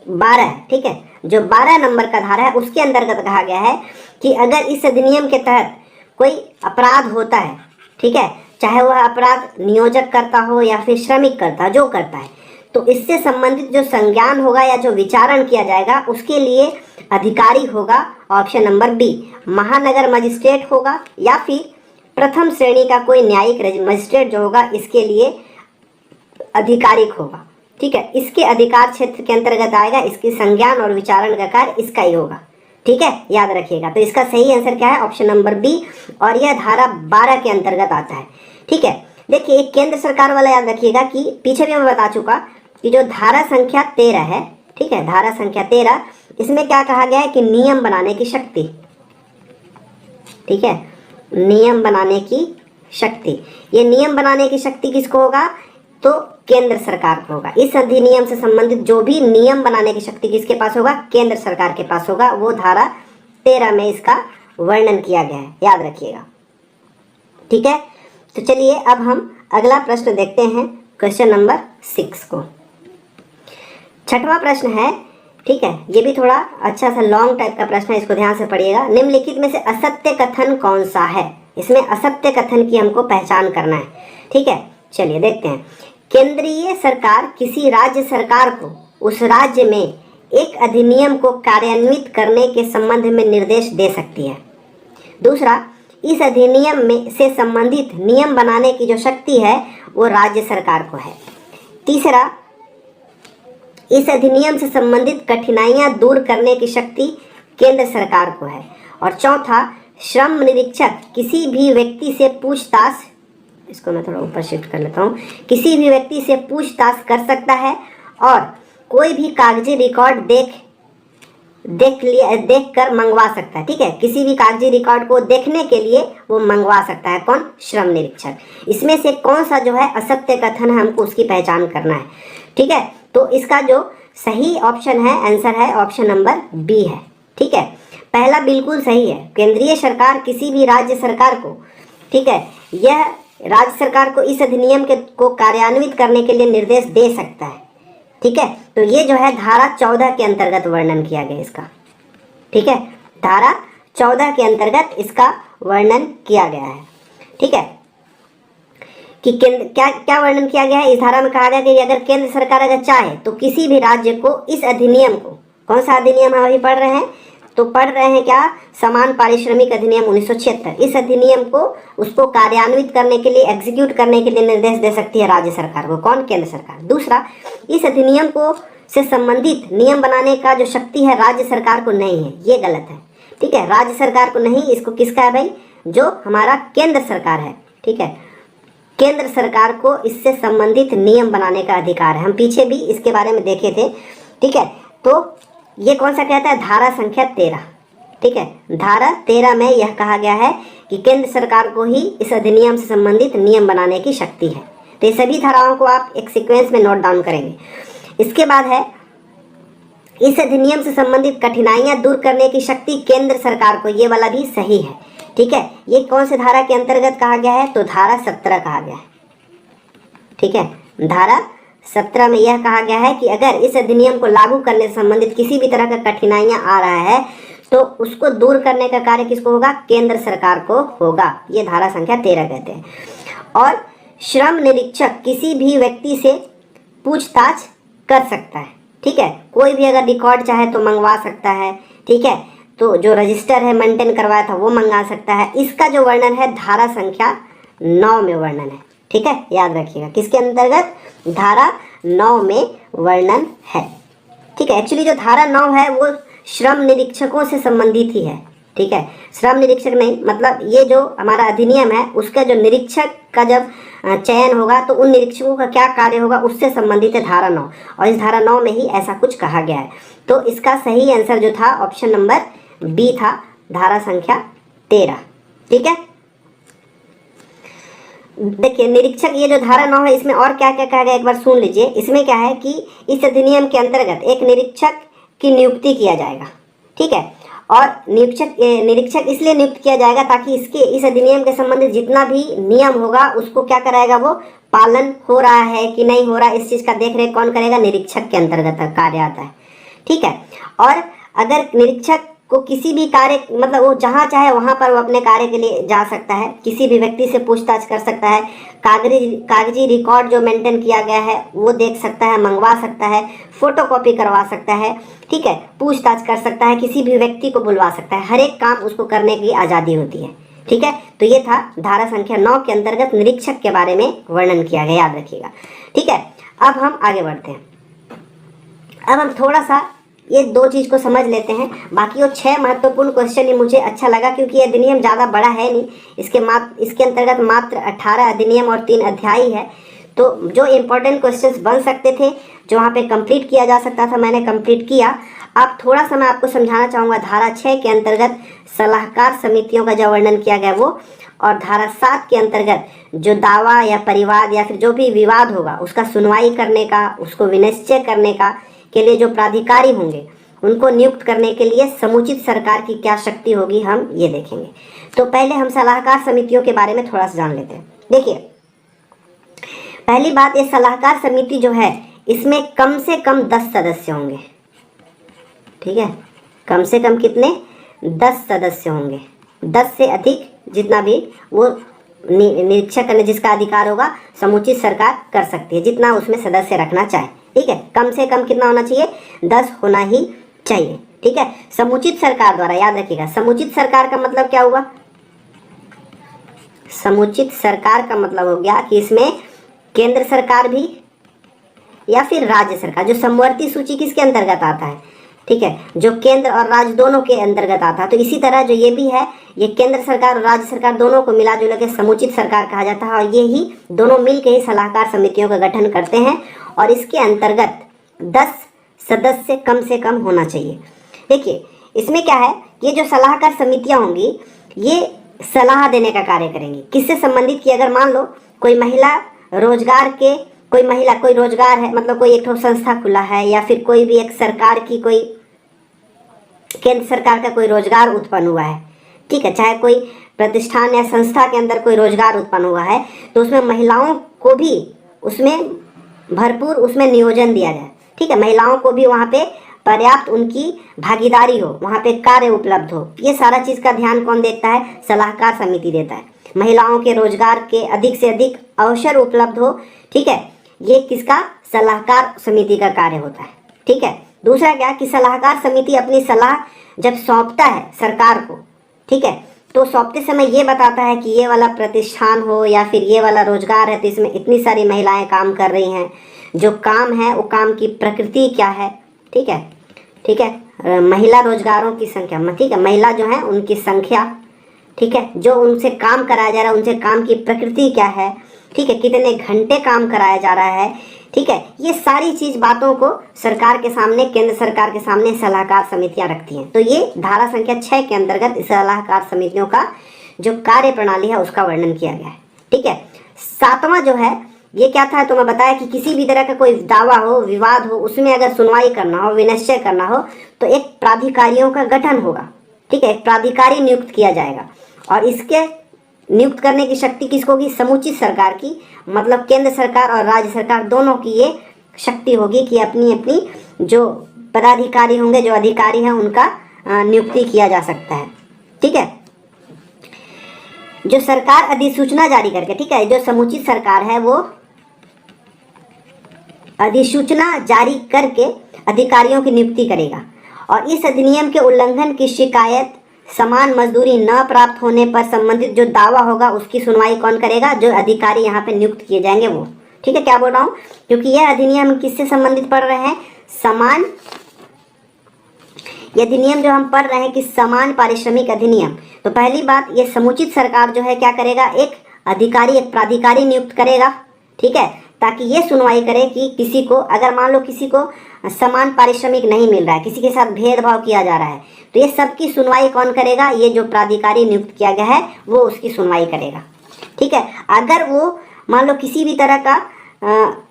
12 है, ठीक है, जो 12 नंबर का धारा है, उसके अंतर्गत कहा गया है कि अगर इस अधिनियम के तहत कोई अपराध होता है, ठीक है, चाहे वह अपराध नियोजक करता हो या फिर श्रमिक करता, जो करता है, तो इससे संबंधित जो संज्ञान होगा या जो विचारण किया जाएगा उसके लिए अधिकारी होगा ऑप्शन नंबर बी, महानगर मजिस्ट्रेट होगा, या फिर प्रथम श्रेणी का कोई न्यायिक मजिस्ट्रेट जो होगा इसके लिए आधिकारिक होगा, ठीक है, इसके अधिकार क्षेत्र के अंतर्गत आएगा, इसकी संज्ञान और विचारण का कार्य इसका ही होगा, ठीक है, याद रखिएगा। तो इसका सही आंसर क्या है, ऑप्शन नंबर बी, और यह धारा 12 के अंतर्गत आता है, ठीक है। देखिए केंद्र सरकार वाला याद रखिएगा कि पीछे भी मैं बता चुका कि जो धारा संख्या 13 है, ठीक है, धारा संख्या 13, इसमें क्या कहा गया है कि नियम बनाने की शक्ति, ठीक है, नियम बनाने की शक्ति, ये नियम बनाने की शक्ति किसको होगा, तो केंद्र सरकार को होगा। इस अधिनियम से संबंधित जो भी नियम बनाने की शक्ति किसके पास होगा, केंद्र सरकार के पास होगा। वो धारा 13 में इसका वर्णन किया गया है, याद रखिएगा, ठीक है। तो चलिए अब हम अगला प्रश्न देखते हैं, क्वेश्चन नंबर 6 को। छठवां प्रश्न है, ठीक है, ये भी थोड़ा अच्छा सा लॉन्ग टाइप का प्रश्न है, इसको ध्यान से पढ़िएगा। निम्नलिखित में से असत्य कथन कौन सा है, इसमें असत्य कथन की हमको पहचान करना है, ठीक है। चलिए देखते हैं। केंद्रीय सरकार किसी राज्य सरकार को उस राज्य में एक अधिनियम को कार्यान्वित करने के संबंध में निर्देश दे सकती है। दूसरा, इस अधिनियम में से संबंधित नियम बनाने की जो शक्ति है वो राज्य सरकार को है। तीसरा, इस अधिनियम से संबंधित कठिनाइयां दूर करने की शक्ति केंद्र सरकार को है। और चौथा, श्रम निरीक्षक किसी भी व्यक्ति से पूछताछ, इसको मैं थोड़ा ऊपर शिफ्ट कर लेता हूँ, किसी भी व्यक्ति से पूछताछ कर सकता है और कोई भी कागजी रिकॉर्ड देख कर मंगवा सकता है, ठीक है, किसी भी कागजी रिकॉर्ड को देखने के लिए वो मंगवा सकता है। कौन, श्रम निरीक्षक। इसमें से कौन सा जो है असत्य कथन है, हमको उसकी पहचान करना है, ठीक है। तो इसका जो सही ऑप्शन है, आंसर है ऑप्शन नंबर बी है, ठीक है। पहला बिल्कुल सही है, केंद्रीय सरकार किसी भी राज्य सरकार को, ठीक है, यह राज्य सरकार को इस अधिनियम को कार्यान्वित करने के लिए निर्देश दे सकता है, ठीक है। तो ये जो है धारा 14 के अंतर्गत वर्णन किया गया इसका, ठीक है, धारा 14 के अंतर्गत इसका वर्णन किया गया है, ठीक है। कि क्या वर्णन किया गया है, इस धारा में कहा गया कि अगर केंद्र सरकार अगर चाहे तो किसी भी राज्य को इस अधिनियम को, कौन सा अधिनियम हम अभी पढ़ रहे हैं, तो पढ़ रहे हैं क्या, समान पारिश्रमिक अधिनियम 1976, इस अधिनियम को उसको कार्यान्वित करने के लिए, एग्जीक्यूट करने के लिए निर्देश दे सकती है राज्य सरकार को। कौन, केंद्र सरकार। दूसरा, इस अधिनियम को से संबंधित नियम बनाने का जो शक्ति है राज्य सरकार को नहीं है, ये गलत है, ठीक है, राज्य सरकार को नहीं, इसको किसका है भाई, जो हमारा केंद्र सरकार है, ठीक है, केंद्र सरकार को इससे संबंधित नियम बनाने का अधिकार है। हम पीछे भी इसके बारे में देखे थे, ठीक है। तो ये कौन सा कहता है, धारा संख्या 13, ठीक है, धारा 13 में यह कहा गया है कि केंद्र सरकार को ही इस अधिनियम से संबंधित नियम बनाने की शक्ति है। तो ये सभी धाराओं को आप एक सीक्वेंस में नोट डाउन करेंगे। इसके बाद है, इस अधिनियम से संबंधित कठिनाइयां दूर करने की शक्ति केंद्र सरकार को, ये वाला भी सही है, ठीक है। ये कौन से धारा के अंतर्गत कहा गया है, तो धारा 17 कहा गया है, ठीक है, धारा 17 में यह कहा गया है कि अगर इस अधिनियम को लागू करने से संबंधित किसी भी तरह का कठिनाइयां आ रहा है तो उसको दूर करने का कार्य किसको होगा, केंद्र सरकार को होगा। ये धारा संख्या 13 कहते हैं। और श्रम निरीक्षक किसी भी व्यक्ति से पूछताछ कर सकता है, ठीक है, कोई भी अगर रिकॉर्ड चाहे तो मंगवा सकता है, ठीक है, तो जो रजिस्टर है मेंटेन करवाया था वो मंगा सकता है। इसका जो वर्णन है धारा संख्या 9 में वर्णन है, ठीक है, याद रखिएगा, किसके अंतर्गत, धारा 9 में वर्णन है, ठीक है। एक्चुअली जो धारा 9 है वो श्रम निरीक्षकों से संबंधित ही है, ठीक है, श्रम निरीक्षक नहीं, मतलब ये जो हमारा अधिनियम है उसका जो निरीक्षक का जब चयन होगा तो उन निरीक्षकों का क्या कार्य होगा उससे संबंधित है धारा 9, और इस धारा 9 में ही ऐसा कुछ कहा गया है। तो इसका सही आंसर जो था ऑप्शन नंबर बी था, धारा संख्या 13, ठीक है। देखिए निरीक्षक, ये जो धारा 9 है इसमें और क्या क्या कहा गया एक बार सुन लीजिए। इसमें क्या है कि इस अधिनियम के अंतर्गत एक निरीक्षक की नियुक्ति किया जाएगा, ठीक है, और निरीक्षक इसलिए नियुक्त किया जाएगा ताकि इस अधिनियम के संबंधित जितना भी नियम होगा उसको क्या कराएगा, वो पालन हो रहा है कि नहीं हो रहा, इस चीज़ का देख रेख कौन करेगा, निरीक्षक के अंतर्गत कार्य आता है, ठीक है। और अगर निरीक्षक को किसी भी कार्य, मतलब वो जहाँ चाहे वहाँ पर वो अपने कार्य के लिए जा सकता है, किसी भी व्यक्ति से पूछताछ कर सकता है, कागजी रिकॉर्ड जो मेंटेन किया गया है वो देख सकता है, मंगवा सकता है, फोटोकॉपी करवा सकता है, ठीक है, पूछताछ कर सकता है, किसी भी व्यक्ति को बुलवा सकता है, हर एक काम उसको करने की आज़ादी होती है, ठीक है। तो ये था धारा संख्या 9 के अंतर्गत निरीक्षक के बारे में वर्णन किया गया, याद रखिएगा, ठीक है। अब हम आगे बढ़ते हैं। अब हम थोड़ा सा ये 2 चीज़ को समझ लेते हैं, बाकी वो 6 महत्वपूर्ण क्वेश्चन ही मुझे अच्छा लगा क्योंकि ये अधिनियम ज़्यादा बड़ा है नहीं, इसके अंतर्गत मात्र 18 अधिनियम और 3 अध्याय है। तो जो इम्पोर्टेंट क्वेश्चंस बन सकते थे जो वहाँ पे कंप्लीट किया जा सकता था मैंने कंप्लीट किया। अब थोड़ा सा मैं आपको समझाना चाहूँगा धारा 6 के अंतर्गत सलाहकार समितियों का जो वर्णन किया गया वो, और धारा 7 के अंतर्गत जो दावा या परिवाद या फिर जो भी विवाद होगा उसका सुनवाई करने का, उसको विनिश्चय करने का के लिए जो प्राधिकारी होंगे उनको नियुक्त करने के लिए समुचित सरकार की क्या शक्ति होगी, हम ये देखेंगे। तो पहले हम सलाहकार समितियों के बारे में थोड़ा सा जान लेते हैं। देखिए, पहली बात, ये सलाहकार समिति जो है इसमें कम से कम 10 सदस्य होंगे। ठीक है, कम से कम कितने? 10 सदस्य होंगे। 10 से अधिक जितना भी वो निरीक्षण करने जिसका अधिकार होगा समुचित सरकार कर सकती है, जितना उसमें सदस्य रखना चाहे। ठीक है, कम से कम कितना होना चाहिए? 10 होना ही चाहिए। ठीक है, समुचित सरकार द्वारा, याद रखिएगा, समुचित सरकार का मतलब क्या हुआ? समुचित सरकार का मतलब हो गया कि इसमें केंद्र सरकार भी या फिर राज्य सरकार, जो समवर्ती सूची किसके अंतर्गत आता है? ठीक है, जो केंद्र और राज्य दोनों के अंतर्गत आता है। तो इसी तरह जो ये भी है, ये केंद्र सरकार और राज्य सरकार दोनों को मिला जुला के समुचित सरकार कहा जाता है, और ये ही दोनों मिलकर ही सलाहकार समितियों का गठन करते हैं, और इसके अंतर्गत 10 सदस्य कम से कम होना चाहिए। देखिए, इसमें क्या है, ये जो सलाहकार समितियां होंगी ये सलाह देने का कार्य करेंगी। किससे संबंधित? कि अगर मान लो कोई महिला रोजगार के, कोई महिला कोई रोजगार है, मतलब कोई एक ठो संस्था खुला है, या फिर कोई भी एक सरकार की, कोई केंद्र सरकार का कोई रोजगार उत्पन्न हुआ है। ठीक है, चाहे कोई प्रतिष्ठान या संस्था के अंदर कोई रोजगार उत्पन्न हुआ है, तो उसमें महिलाओं को भी उसमें भरपूर उसमें नियोजन दिया जाए। ठीक है, महिलाओं को भी वहाँ पे पर्याप्त उनकी भागीदारी हो, वहाँ पे कार्य उपलब्ध हो। ये सारा चीज़ का ध्यान कौन देखता है? सलाहकार समिति देता है। महिलाओं के रोजगार के अधिक से अधिक अवसर उपलब्ध हो। ठीक है, ये किसका? सलाहकार समिति का कार्य होता है। ठीक है, दूसरा क्या कि सलाहकार समिति अपनी सलाह जब सौंपता है सरकार को, ठीक है, तो सौंपते समय ये बताता है कि ये वाला प्रतिष्ठान हो या फिर ये वाला रोजगार है, तो इसमें इतनी सारी महिलाएं काम कर रही हैं, जो काम है वो काम की प्रकृति क्या है। ठीक है, ठीक है, महिला रोजगारों की संख्या, ठीक है, महिला जो है उनकी संख्या, ठीक है, जो उनसे काम कराया जा रहा है उनसे काम की प्रकृति क्या है, ठीक है, कितने घंटे काम कराया जा रहा है। ठीक है, ये सारी चीज बातों को सरकार के सामने, केंद्र सरकार के सामने सलाहकार समितियां रखती हैं। तो ये धारा संख्या 6 के अंतर्गत इस सलाहकार समितियों का जो कार्य प्रणाली है उसका वर्णन किया गया है। ठीक है, 7वां जो है ये क्या था, तो मैं बताया कि किसी भी तरह का कोई दावा हो, विवाद हो, उसमें अगर सुनवाई करना हो, विनिश्चय करना हो, तो एक प्राधिकारियों का गठन होगा। ठीक है, एक प्राधिकारी नियुक्त किया जाएगा, और इसके नियुक्त करने की शक्ति किसको होगी? समुचित सरकार की, मतलब केंद्र सरकार और राज्य सरकार दोनों की ये शक्ति होगी कि अपनी अपनी जो पदाधिकारी होंगे, जो अधिकारी हैं, उनका नियुक्ति किया जा सकता है। ठीक है, जो सरकार अधिसूचना जारी करके, ठीक है, जो समुचित सरकार है वो अधिसूचना जारी करके अधिकारियों की नियुक्ति करेगा, और इस अधिनियम के उल्लंघन की शिकायत, समान मजदूरी न प्राप्त होने पर संबंधित जो दावा होगा उसकी सुनवाई कौन करेगा? जो अधिकारी यहाँ पे नियुक्त किए जाएंगे वो। ठीक है, क्या बोल रहा हूँ, क्योंकि यह अधिनियम किससे संबंधित पढ़ रहे हैं? समान, ये अधिनियम जो हम पढ़ रहे हैं कि समान पारिश्रमिक अधिनियम। तो पहली बात, ये समुचित सरकार जो है क्या करेगा? एक अधिकारी, एक प्राधिकारी नियुक्त करेगा। ठीक है, ताकि ये सुनवाई करे कि किसी को, अगर मान लो किसी को समान पारिश्रमिक नहीं मिल रहा है, किसी के साथ भेदभाव किया जा रहा है, तो ये सबकी सुनवाई कौन करेगा? ये जो प्राधिकारी नियुक्त किया गया है वो उसकी सुनवाई करेगा। ठीक है, अगर वो मान लो किसी भी तरह का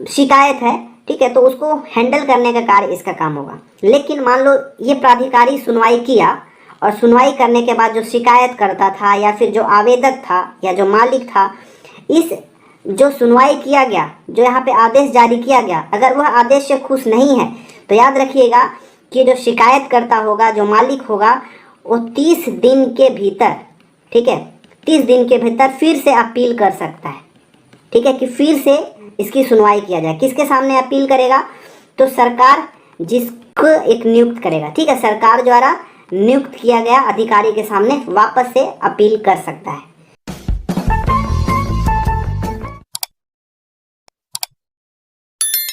शिकायत है, ठीक है, तो उसको हैंडल करने का कार्य इसका काम होगा। लेकिन मान लो ये प्राधिकारी सुनवाई किया, और सुनवाई करने के बाद जो शिकायत करता था या फिर जो आवेदक था या जो मालिक था, इस जो सुनवाई किया गया, जो यहाँ पे आदेश जारी किया गया, अगर वह आदेश से खुश नहीं है, तो याद रखिएगा कि जो शिकायत करता होगा, जो मालिक होगा, वो 30 दिन के भीतर, ठीक है, 30 दिन के भीतर फिर से अपील कर सकता है। ठीक है, कि फिर से इसकी सुनवाई किया जाए। किसके सामने अपील करेगा? तो सरकार जिसको एक नियुक्त करेगा, ठीक है, सरकार द्वारा नियुक्त किया गया अधिकारी के सामने वापस से अपील कर सकता है।